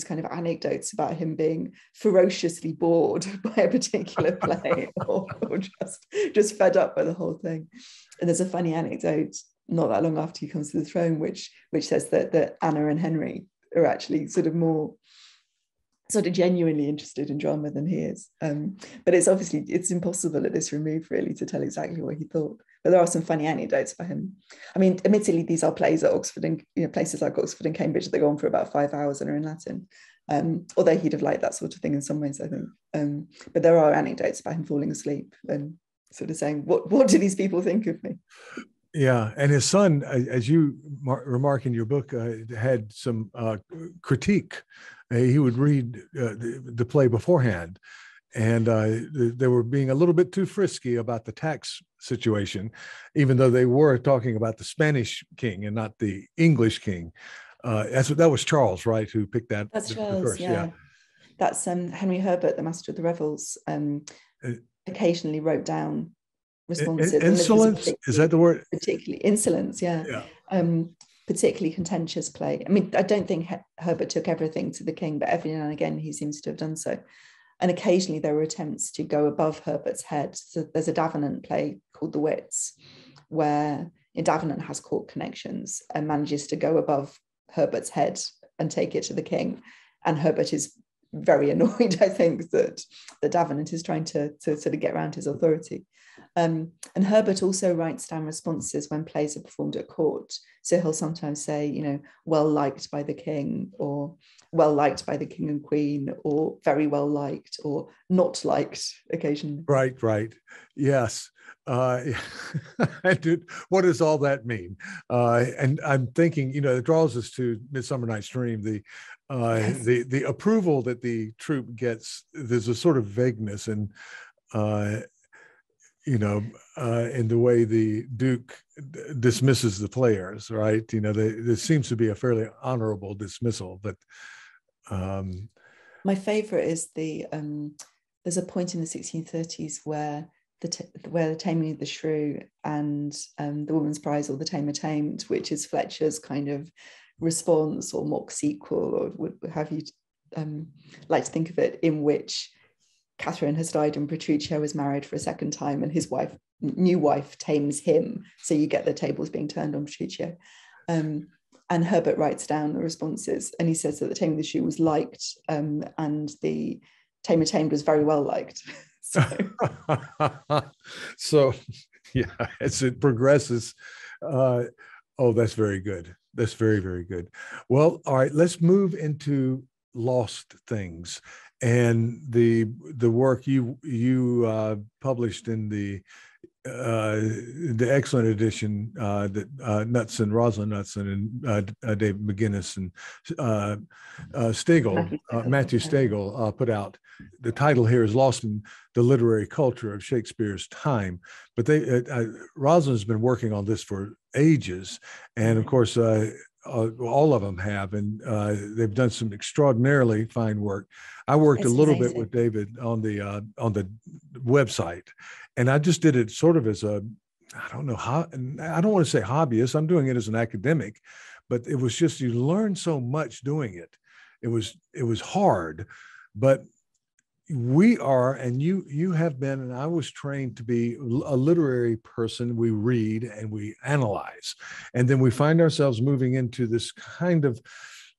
kind of anecdotes about him being ferociously bored by a particular play or just fed up by the whole thing. And there's a funny anecdote not that long after he comes to the throne, which says that Anna and Henry are actually sort of genuinely interested in drama than he is. But it's impossible at this remove really to tell exactly what he thought. But there are some funny anecdotes about him. I mean, admittedly, these are plays at Oxford and places like Oxford and Cambridge that go on for about 5 hours and are in Latin. Although he'd have liked that sort of thing in some ways, I think. But there are anecdotes about him falling asleep and sort of saying, "What do these people think of me?" Yeah, and his son, as you remark in your book, had some critique. He would read the play beforehand, And they were being a little bit too frisky about the tax situation, even though they were talking about the Spanish king and not the English king. That was Charles, right, who picked that. That's the Charles, first, yeah. That's Henry Herbert, the Master of the Revels, occasionally wrote down responses. Insolence, is that the word? Particularly insolence, yeah. Particularly contentious play. I mean, I don't think Herbert took everything to the king, but every now and again he seems to have done so. And occasionally there were attempts to go above Herbert's head. So there's a Davenant play called The Wits, where Davenant has court connections and manages to go above Herbert's head and take it to the king. And Herbert is very annoyed, I think, that Davenant is trying to sort of get around his authority. And Herbert also writes down responses when plays are performed at court. So he'll sometimes say, you know, well liked by the king, or well liked by the king and queen, or very well liked, or not liked occasionally. Right. Yes. What does all that mean? And I'm thinking, you know, it draws us to Midsummer Night's Dream, the approval that the troupe gets. There's a sort of vagueness and in the way the Duke dismisses the players, right? You know, there seems to be a fairly honorable dismissal, but my favorite is there's a point in the 1630s where the Taming of the Shrew and the Woman's Prize, or the Tamer Tamed, which is Fletcher's kind of response or mock sequel, or would have you like to think of it, in which Catherine has died and Petruchio is married for a second time, and his new wife tames him. So you get the tables being turned on Petruchio. And Herbert writes down the responses, and he says that the Taming of the Shrew was liked, and the Tamer Tamed was very well liked. So yeah, as it progresses, that's very good. That's very, very good. Well, all right, let's move into Lost Things and the work you published in the excellent edition that Knutson, Rosalind Knutson, and Dave McGinnis and Matthew Stagel put out. The title here is Lost in the Literary Culture of Shakespeare's Time. But Rosalind's been working on this for ages. And of course, all of them have, and they've done some extraordinarily fine work. I worked a little bit with David on the website, and I just did it sort of as I don't want to say hobbyist. I'm doing it as an academic, but it was just, you learn so much doing it. It was hard, but we are, and you have been, and I was trained to be a literary person. We read and we analyze, and then we find ourselves moving into this kind of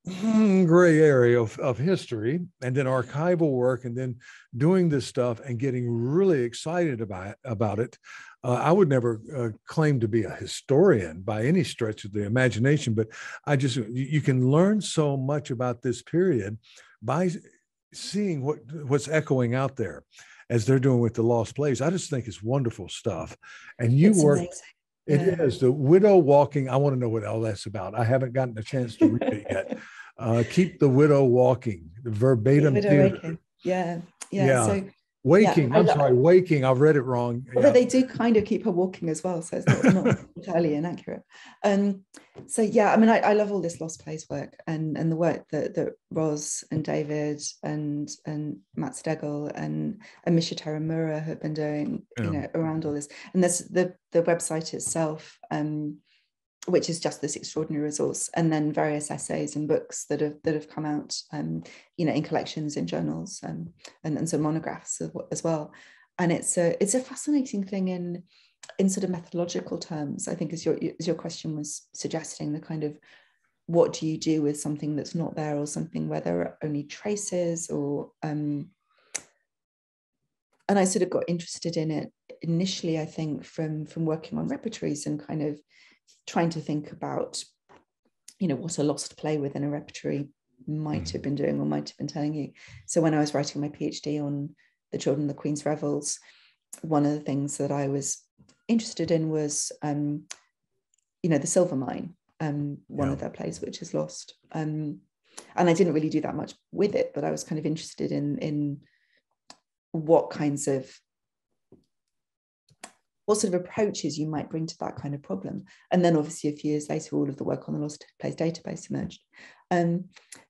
gray area of history, and then archival work, and then doing this stuff and getting really excited about it. I would never claim to be a historian by any stretch of the imagination, but you can learn so much about this period by seeing what's echoing out there as they're doing with the lost plays. I just think it's wonderful stuff. And it's work amazing. It is the Widow Walking. I want to know what all that's about. I haven't gotten a chance to read it yet. Keep the Widow Walking, the verbatim theater. Yeah. So Waking. I'm sorry, Waking. I've read it wrong. Although they do kind of keep her walking as well, so it's not entirely inaccurate. So yeah, I mean, I love all this Lost Plays work and the work that Ros and David and Matt Stegel and Misha Teramura have been doing, around all this. And there's the website itself, which is just this extraordinary resource, and then various essays and books that have come out, in collections, in journals, and some monographs as well. And it's a fascinating thing in sort of methodological terms. I think as your question was suggesting, the kind of, what do you do with something that's not there, or something where there are only traces, or and I sort of got interested in it initially, I think, from working on repertories and kind of trying to think about, what a lost play within a repertory might have been doing or might have been telling you. So when I was writing my PhD on the Children of the Queen's Revels, one of the things that I was interested in was, the Silver Mine, one of their plays, which is lost. And I didn't really do that much with it, but I was kind of interested in what sort of approaches you might bring to that kind of problem. And then obviously a few years later, all of the work on the Lost Place database emerged.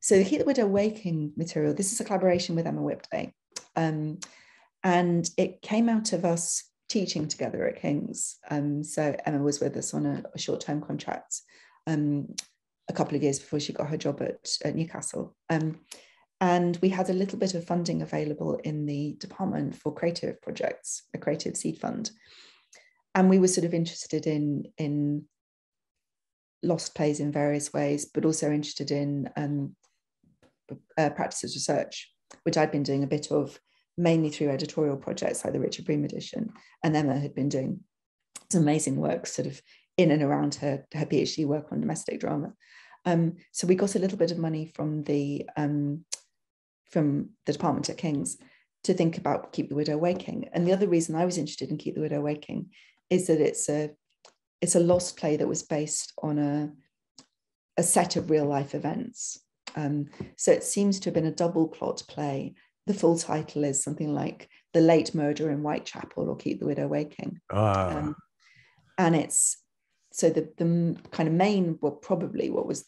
So the Keep the Widow Waking material, this is a collaboration with Emma Whipday. And it came out of us teaching together at King's. So Emma was with us on a short-term contract a couple of years before she got her job at Newcastle. And we had a little bit of funding available in the department for creative projects, a creative seed fund. And we were sort of interested in lost plays in various ways, but also interested in practices research, which I'd been doing a bit of, mainly through editorial projects like the Richard Bream edition. And Emma had been doing some amazing work sort of in and around her PhD work on domestic drama. So we got a little bit of money from the department at King's to think about Keep the Widow Waking. And the other reason I was interested in Keep the Widow Waking is that it's a lost play that was based on a set of real life events. So it seems to have been a double plot play. The full title is something like The Late Murder in Whitechapel or Keep the Widow Waking. And it's, so the kind of main, well, probably what was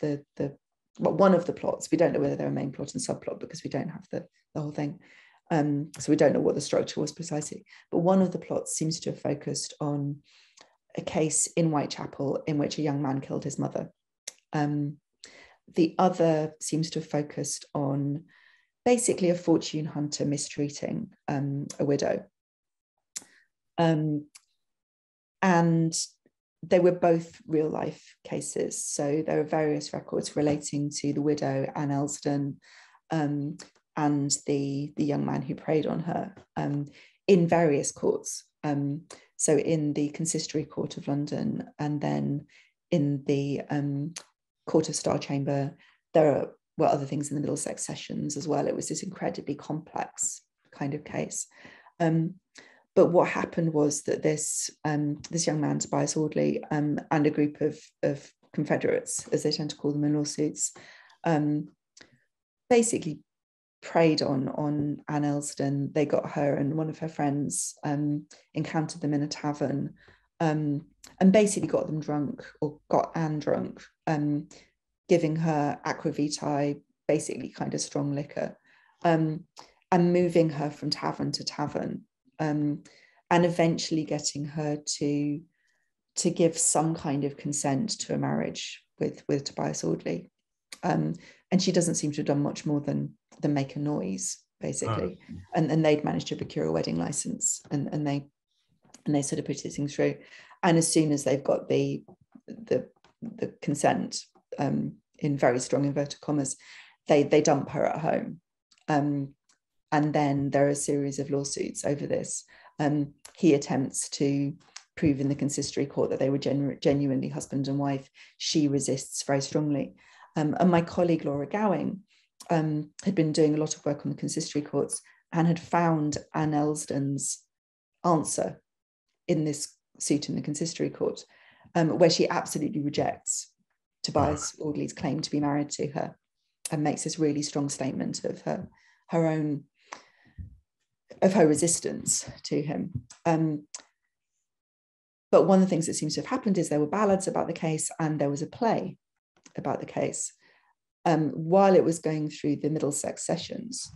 one of the plots, we don't know whether they're a main plot and subplot because we don't have the whole thing. So we don't know what the structure was precisely, but one of the plots seems to have focused on a case in Whitechapel in which a young man killed his mother. The other seems to have focused on basically a fortune hunter mistreating a widow. And they were both real life cases. So there are various records relating to the widow, Anne Elsdon, and the young man who preyed on her in various courts. So in the Consistory Court of London, and then in the Court of Star Chamber, there were other things in the Middlesex sessions as well. It was this incredibly complex kind of case. But what happened was that this young man, Tobias Audley, and a group of Confederates, as they tend to call them in lawsuits, basically preyed on Anne Elsdon. They got her and one of her friends, encountered them in a tavern, and basically got them drunk, or got Anne drunk, giving her aquavitae, basically kind of strong liquor, and moving her from tavern to tavern, and eventually getting her to give some kind of consent to a marriage with Tobias Audley. And she doesn't seem to have done much more than make a noise, basically. And they'd managed to procure a wedding license, and they sort of put this thing through. And as soon as they've got the consent, in very strong inverted commas, they dump her at home. And then there are a series of lawsuits over this. He attempts to prove in the consistory court that they were genuinely husband and wife. She resists very strongly. And my colleague Laura Gowing had been doing a lot of work on the consistory courts and had found Anne Elsdon's answer in this suit in the consistory court, where she absolutely rejects Tobias Audley's claim to be married to her, and makes this really strong statement of her resistance to him. But one of the things that seems to have happened is there were ballads about the case, and there was a play about the case while it was going through the Middlesex sessions,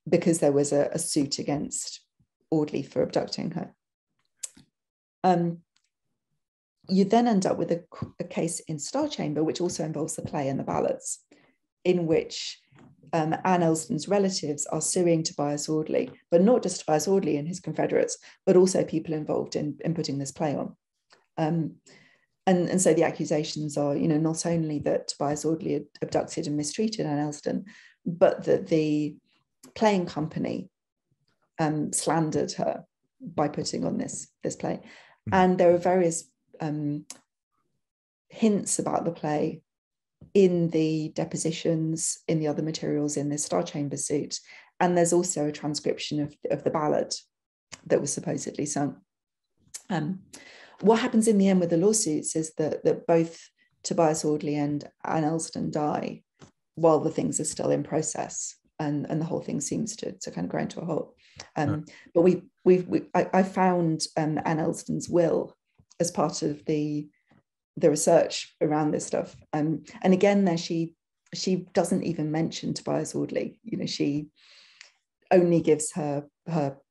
because there was a suit against Audley for abducting her. You then end up with a case in Star Chamber, which also involves the play and the ballads, in which Anne Elsdon's relatives are suing Tobias Audley, but not just Tobias Audley and his Confederates, but also people involved in putting this play on. And so the accusations are, not only that Tobias Audley had abducted and mistreated Anne Elsdon, but that the playing company slandered her by putting on this play. And there are various hints about the play in the depositions, in the other materials in this Star Chamber suit. And there's also a transcription of the ballad that was supposedly sung. What happens in the end with the lawsuits is that both Tobias Audley and Anne Elsdon die while the things are still in process. and the whole thing seems to kind of grind to a halt. But I found Anne Elston's will as part of the research around this stuff. And again, there she doesn't even mention Tobias Audley. She only gives her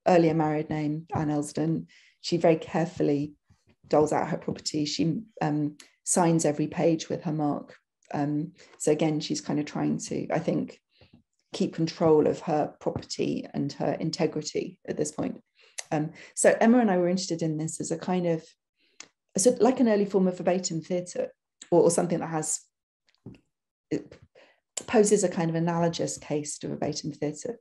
earlier married name, Anne Elston. She very carefully doles out her property. She signs every page with her mark. So again, she's kind of trying to, I think, keep control of her property and her integrity at this point. So Emma and I were interested in this as a kind of, like an early form of verbatim theatre, or something that poses a kind of analogous case to verbatim theatre.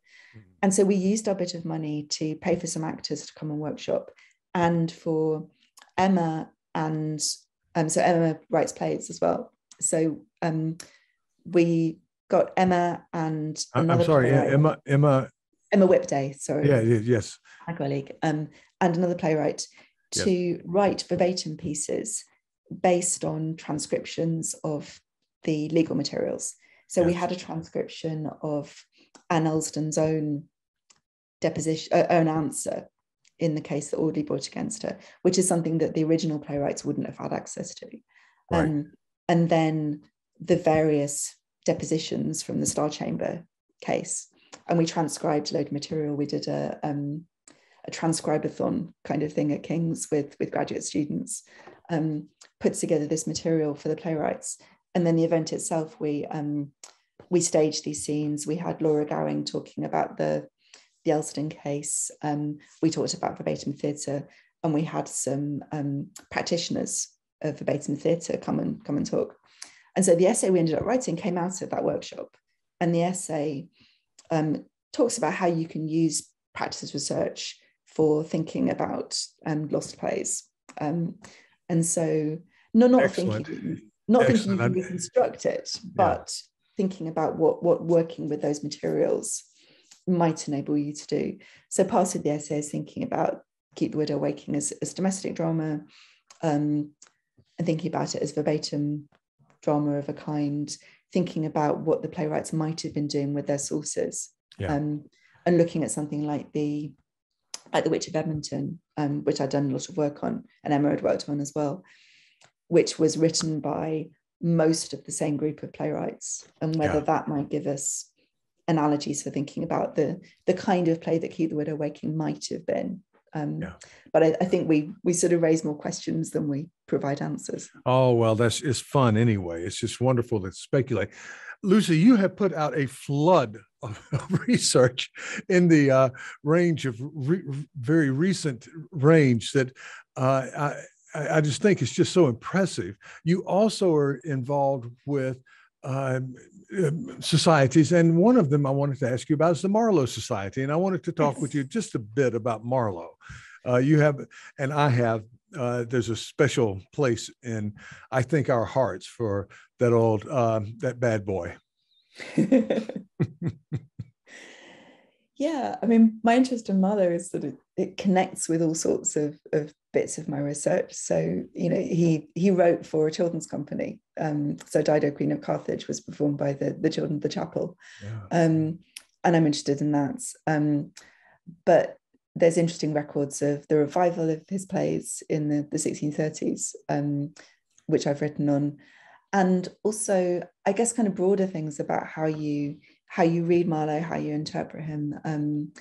And so we used our bit of money to pay for some actors to come and workshop, and for Emma, and so Emma writes plays as well. So we got Emma and I'm sorry, Emma Whipday, sorry. Yeah, yes. My colleague, and another playwright to write verbatim pieces based on transcriptions of the legal materials. So we had a transcription of Anne Elston's own deposition, own answer in the case that Audley brought against her, which is something that the original playwrights wouldn't have had access to. Right. And then the various depositions from the Star Chamber case. And we transcribed a load of material. We did a transcribathon kind of thing at King's with graduate students, put together this material for the playwrights. And then the event itself, we staged these scenes. We had Laura Gowing talking about the Elston case. We talked about verbatim theatre, and we had some practitioners of verbatim theatre come and talk. And so the essay we ended up writing came out of that workshop. And the essay talks about how you can use practice research for thinking about lost plays. And so not thinking you can reconstruct it, but thinking about what working with those materials might enable you to do. So part of the essay is thinking about Keep the Widow Waking as domestic drama, and thinking about it as verbatim drama of a kind, thinking about what the playwrights might have been doing with their sources, and looking at something like the Witch of Edmonton, which I'd done a lot of work on, and Emma had worked on as well, which was written by most of the same group of playwrights, and whether that might give us analogies for thinking about the kind of play that Keep the Widow Waking might have been. But I think we sort of raise more questions than we provide answers. Oh, well, it's fun anyway. It's just wonderful to speculate. Lucy, you have put out a flood of research in the range of very recent range that I just think it's just so impressive. You also are involved with societies, and one of them I wanted to ask you about is the Marlowe Society, and I wanted to talk with you just a bit about Marlowe. You have, and I have, there's a special place in, I think, our hearts for that old, that bad boy. Yeah, I mean, my interest in Marlowe is that it connects with all sorts of bits of my research. So, he wrote for a children's company. So Dido, Queen of Carthage was performed by the children of the chapel. And I'm interested in that. But there's interesting records of the revival of his plays in the 1630s, which I've written on. And also, I guess, kind of broader things about how you read Marlowe, how you interpret him.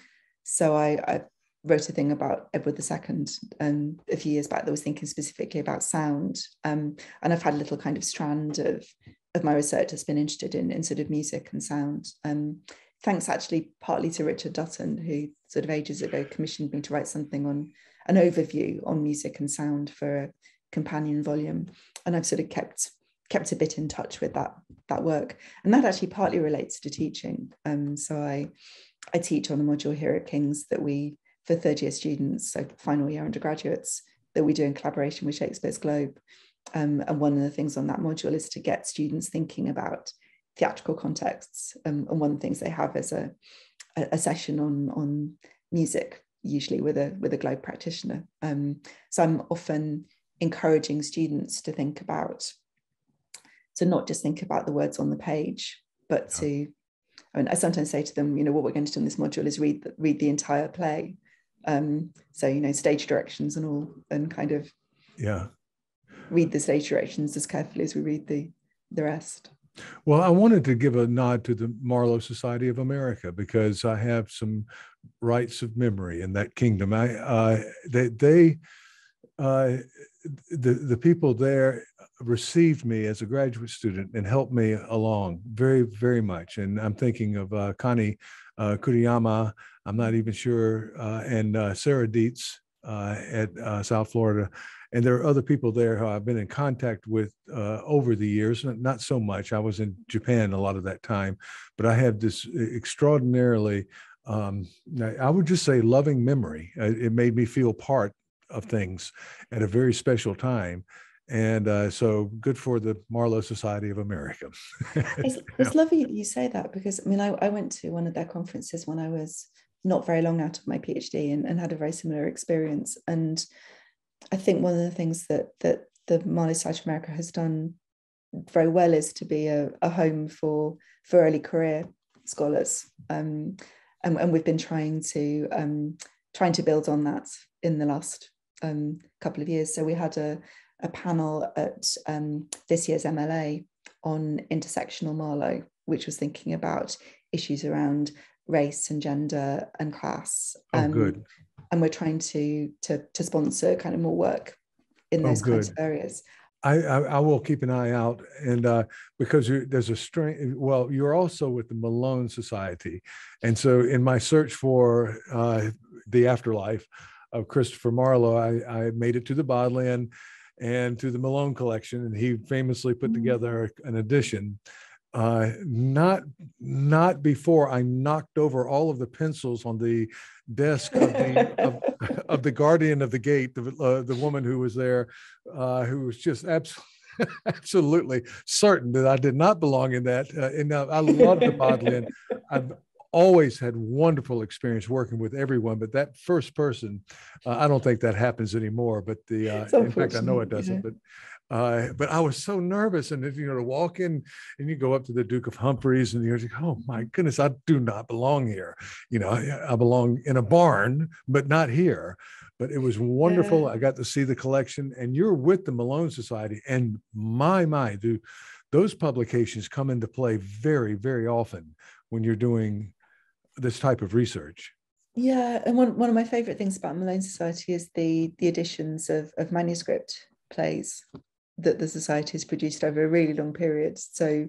So I wrote a thing about Edward II a few years back that was thinking specifically about sound. And I've had a little kind of strand of my research that's been interested in sort of music and sound. Thanks actually partly to Richard Dutton, who sort of ages ago commissioned me to write something on an overview on music and sound for a companion volume. And I've sort of kept a bit in touch with that work. And that actually partly relates to teaching. So I teach on a module here at King's that for third year students, so final year undergraduates, that we do in collaboration with Shakespeare's Globe. And one of the things on that module is to get students thinking about theatrical contexts. And one of the things they have is a session on music, usually with a Globe practitioner. So I'm often encouraging students to not just think about the words on the page, but to I mean, I sometimes say to them, what we're going to do in this module is read the entire play. So, stage directions and all, and kind of read the stage directions as carefully as we read the rest. Well, I wanted to give a nod to the Marlowe Society of America because I have some rights of memory in that kingdom. The people there received me as a graduate student and helped me along very, very much. And I'm thinking of Connie Kuriyama, I'm not even sure, and Sarah Dietz at South Florida. And there are other people there who I've been in contact with over the years, not so much. I was in Japan a lot of that time, but I have this extraordinarily, I would just say, loving memory. It made me feel part of things at a very special time. And so good for the Marlowe Society of America. It's lovely that you say that, because I went to one of their conferences when I was not very long out of my PhD and had a very similar experience. And I think one of the things that the Marlowe Society of America has done very well is to be a home for early career scholars, and we've been trying to build on that in the last couple of years. So we had a panel at this year's MLA on intersectional Marlowe, which was thinking about issues around race and gender and class. Good. And we're trying to sponsor kind of more work in those kinds of areas. I will keep an eye out, and because there's a strange. Well, you're also with the Malone Society, and so in my search for the afterlife of Christopher Marlowe, I made it to the Bodleian and to the Malone collection, and he famously put together an edition. Not before I knocked over all of the pencils on the desk of the guardian of the gate, the woman who was there, who was just absolutely certain that I did not belong in that. And I love the Bodleian. I've always had wonderful experience working with everyone, but that first person, I don't think that happens anymore. But in fact, I know it doesn't. But I was so nervous, and to walk in and you go up to the Duke of Humphreys, and you're like, oh my goodness, I do not belong here. I belong in a barn, but not here. But it was wonderful. I got to see the collection, and you're with the Malone Society, and do those publications come into play very, very often when you're doing this type of research. Yeah, and one of my favorite things about Malone Society is the editions of manuscript plays that the society has produced over a really long period. So,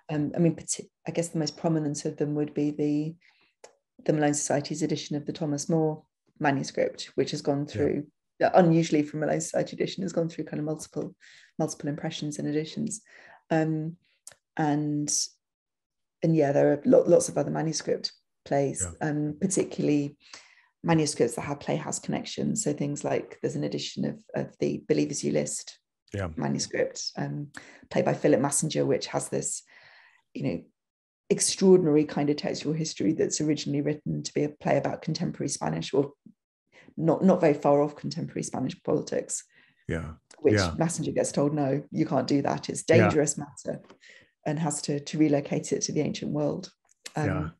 I guess the most prominent of them would be the Malone Society's edition of the Thomas More manuscript, which has gone through, unusually for Malone Society edition, has gone through kind of multiple impressions and editions. And there are lots of other manuscript plays, particularly manuscripts that have Playhouse connections. So things like there's an edition of the Believers You List manuscript, played by Philip Massenger, which has this, extraordinary kind of textual history that's originally written to be a play about contemporary Spanish, or not very far off contemporary Spanish politics. Which Massenger gets told, no, you can't do that. It's dangerous matter, and has to relocate it to the ancient world. And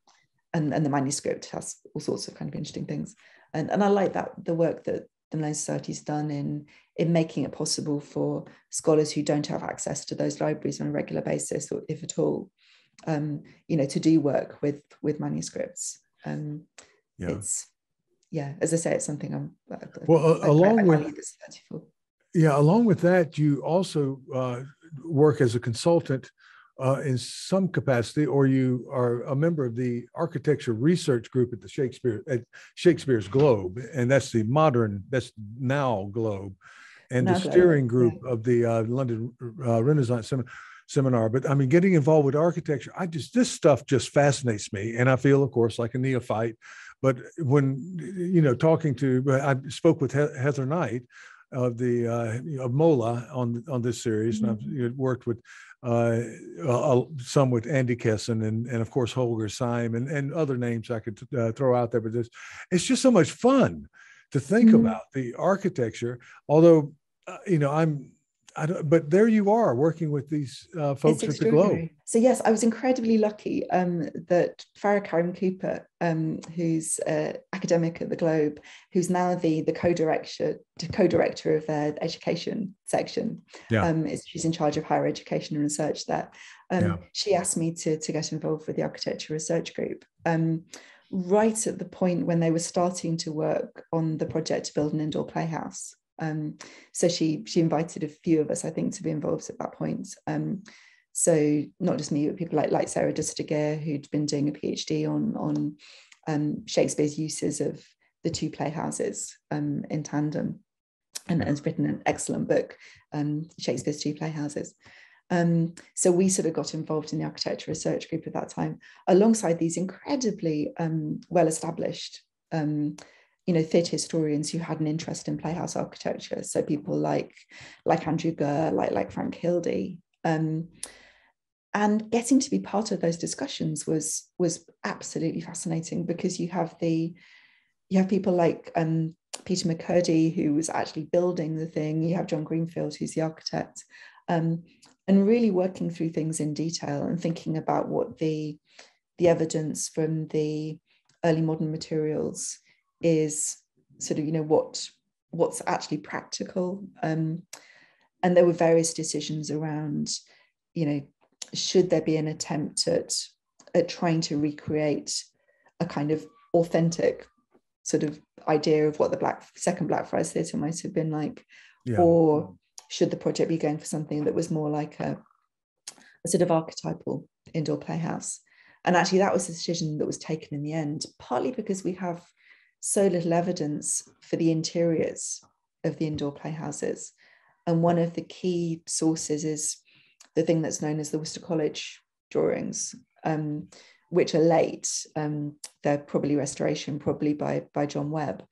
the manuscript has all sorts of kind of interesting things. And I like that the work that the Malone Society's done in making it possible for scholars who don't have access to those libraries on a regular basis, or if at all, to do work with manuscripts. It's, as I say, it's something along with that, you also work as a consultant in some capacity, or you are a member of the architecture research group at Shakespeare's Globe, and that's now Globe, and the steering group of the London Renaissance Seminar. But getting involved with architecture, this stuff just fascinates me, and I feel, of course, like a neophyte. But when I spoke with Heather Knight of of MOLA on this series, and I've worked with some with Andy Kesson and of course Holger Syme and other names I could throw out there. But it's just so much fun to think about the architecture. Although but there you are working with these folks at the Globe. So yes, I was incredibly lucky that Farah Karim Cooper, who's academic at the Globe, who's now the co-director of their education section, she's in charge of higher education and research there. She asked me to get involved with the architecture research group. Right at the point when they were starting to work on the project to build an indoor playhouse. So she invited a few of us, I think, to be involved at that point. So not just me, but people like Sarah Dustager, who'd been doing a PhD on Shakespeare's uses of the two playhouses in tandem, and has written an excellent book, Shakespeare's Two Playhouses. So we sort of got involved in the architecture research group at that time, alongside these incredibly well-established theatre historians who had an interest in playhouse architecture. So people like Andrew Gurr, like Frank Hildy. And getting to be part of those discussions was absolutely fascinating, because you have people like Peter McCurdy, who was actually building the thing. You have John Greenfield, who's the architect, and really working through things in detail and thinking about what the evidence from the early modern materials is, sort of, what's actually practical. And there were various decisions around, should there be an attempt at trying to recreate a kind of authentic sort of idea of what the second Blackfriars Theatre might have been like, or should the project be going for something that was more like a sort of archetypal indoor playhouse? And actually that was a decision that was taken in the end, partly because we have so little evidence for the interiors of the indoor playhouses. And one of the key sources is the thing that's known as the Worcester College drawings, which are late. They're probably restoration, probably by John Webb.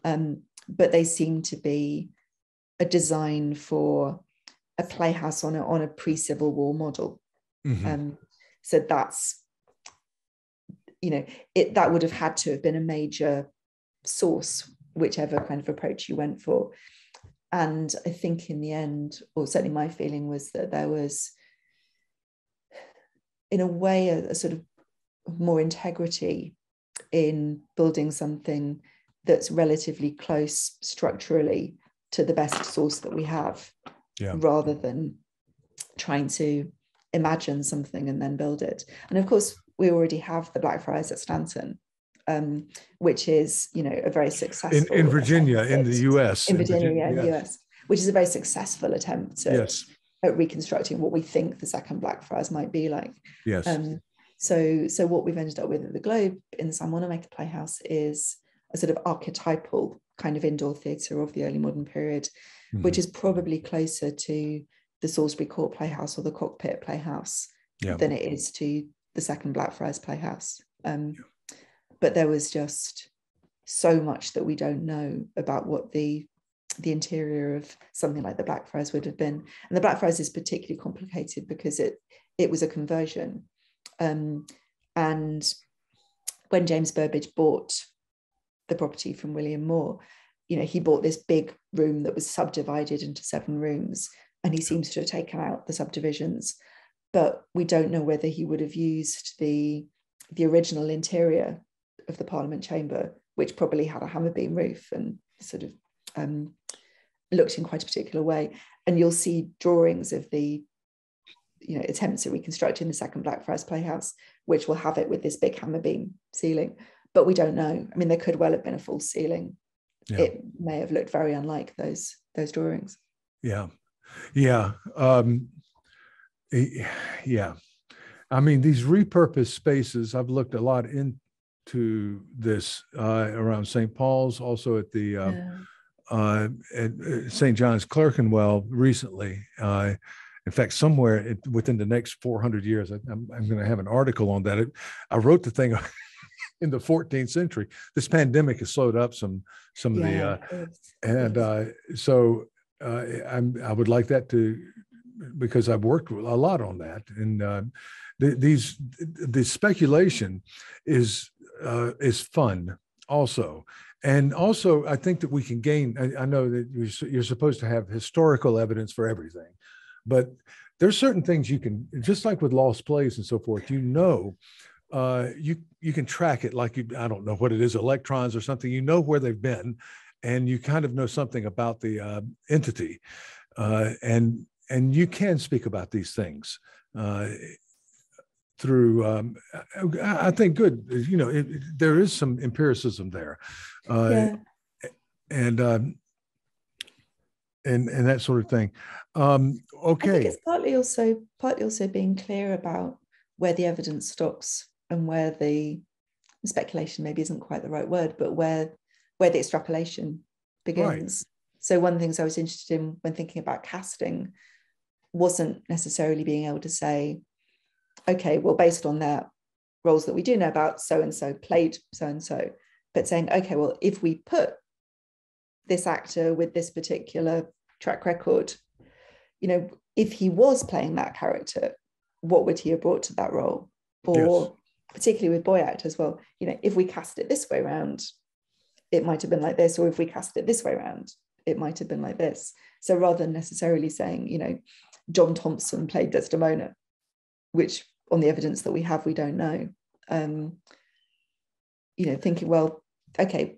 But they seem to be a design for a playhouse on a pre-Civil War model. So that's, that would have had to have been a major source, whichever kind of approach you went for. And I think in the end, or certainly my feeling, was that there was, in a way, a sort of more integrity in building something that's relatively close structurally to the best source that we have, rather than trying to imagine something and then build it. And of course, we already have the Blackfriars at Stanton, which is, a very successful in Virginia, in the US. In Virginia, in the US, which is a very successful attempt at reconstructing what we think the second Blackfriars might be like. So what we've ended up with at the Globe in the Sam Wanamaker Playhouse is a sort of archetypal kind of indoor theatre of the early modern period, which is probably closer to the Salisbury Court Playhouse or the Cockpit Playhouse than it is to the second Blackfriars Playhouse. But there was just so much that we don't know about what the interior of something like the Blackfriars would have been. And the Blackfriars is particularly complicated because it was a conversion. And when James Burbage bought the property from William Moore, he bought this big room that was subdivided into 7 rooms, and he seems to have taken out the subdivisions. But we don't know whether he would have used the original interior of the Parliament Chamber, which probably had a hammer beam roof and sort of looked in quite a particular way. And you'll see drawings of the attempts at reconstructing the second Blackfriars Playhouse, which will have it with this big hammer beam ceiling. But we don't know. I mean, there could well have been a false ceiling. It may have looked very unlike those drawings. I mean, these repurposed spaces, I've looked a lot into this around St. Paul's, also at the at St. John's Clerkenwell recently. In fact, somewhere within the next 400 years, I'm going to have an article on that. I wrote the thing in the 14th century. This pandemic has slowed up some of the, so I would like that to, because I've worked a lot on that, and the speculation is fun also, And also, I think that we can gain, I know that you're supposed to have historical evidence for everything, but there's certain things you can, just like with lost plays and so forth, you can track it like I don't know what it is, electrons or something, you know where they've been, and you kind of know something about the entity. And you can speak about these things through, I think, good, there is some empiricism there. Yeah. And that sort of thing. Okay. I think it's partly also being clear about where the evidence stops and where the speculation maybe isn't quite the right word, but where the extrapolation begins. Right. So one of the things I was interested in when thinking about casting wasn't necessarily being able to say, okay, well, based on their roles that we do know about, so-and-so played so-and-so, but saying, okay, well, if we put this actor with this particular track record, if he was playing that character, what would he have brought to that role? Or yes. Particularly with boy actors, well, if we cast it this way around, it might have been like this, or if we cast it this way around, it might have been like this. So rather than necessarily saying, John Thompson played Desdemona, which on the evidence that we have, we don't know, thinking, well, okay,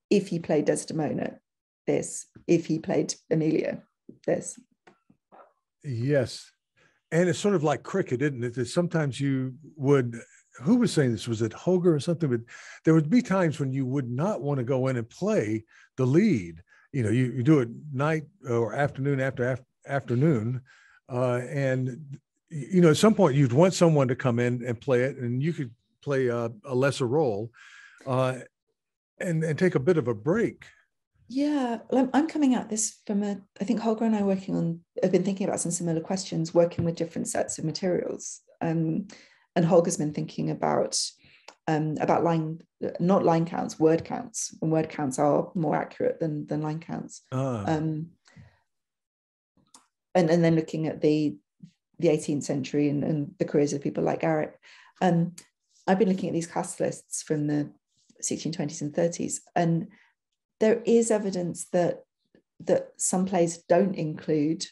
if he played Desdemona, this, if he played Amelia, this. Yes. And it's sort of like cricket, isn't it? That sometimes you would, who was saying this? Was it Holger or something? But there would be times when you would not want to go in and play the lead. You do it night or afternoon after afternoon. And, at some point you'd want someone to come in and play it, and you could play a lesser role and take a bit of a break. Yeah, well, I'm coming at this from I think Holger and I have been thinking about some similar questions, working with different sets of materials. And Holger's been thinking about not line counts, word counts, and word counts are more accurate than line counts. And then looking at the 18th century and the careers of people like Garrick. I've been looking at these cast lists from the 1620s and 30s, and there is evidence that some plays don't include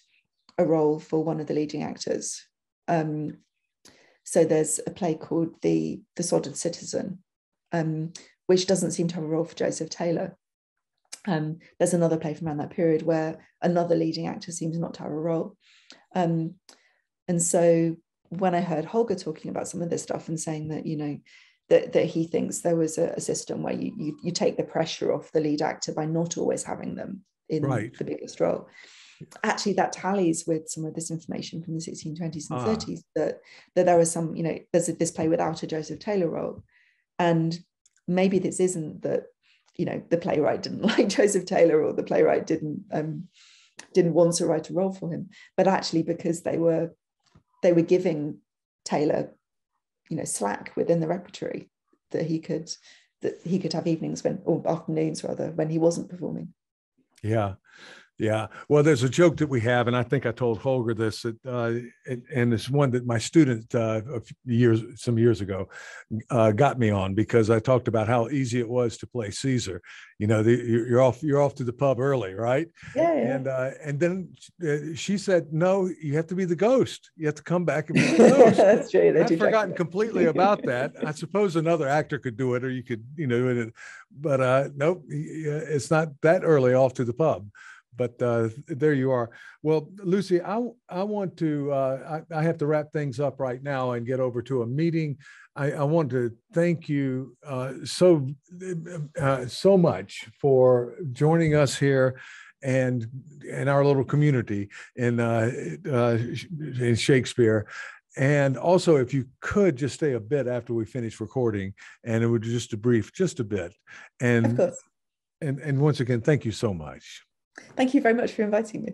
a role for one of the leading actors. So there's a play called The Sodded Citizen, which doesn't seem to have a role for Joseph Taylor. There's another play from around that period where another leading actor seems not to have a role. And so when I heard Holger talking about some of this stuff and saying that, that he thinks there was a system where you take the pressure off the lead actor by not always having them in the biggest role. Actually, that tallies with some of this information from the 1620s and 30s that there was some, there's this play without a Joseph Taylor role. And maybe this isn't that, the playwright didn't like Joseph Taylor, or the playwright didn't want to write a role for him, but actually because they were giving Taylor slack within the repertory, that he could have evenings or afternoons rather, when he wasn't performing. Yeah. Well, there's a joke that we have, and I think I told Holger this, and it's one that my student some years ago got me on, because I talked about how easy it was to play Caesar. You're off to the pub early, right? Yeah. And then she said, no, you have to be the ghost. You have to come back and be the ghost. That's true. I've forgotten completely about that. I suppose another actor could do it, or you could, but nope, it's not that early off to the pub. But there you are. Well, Lucy, I want to, I have to wrap things up right now and get over to a meeting. I want to thank you so much for joining us here and in our little community in Shakespeare. And also, if you could just stay a bit after we finish recording, and it would just debrief just a bit. And, of course. And once again, thank you so much. Thank you very much for inviting me.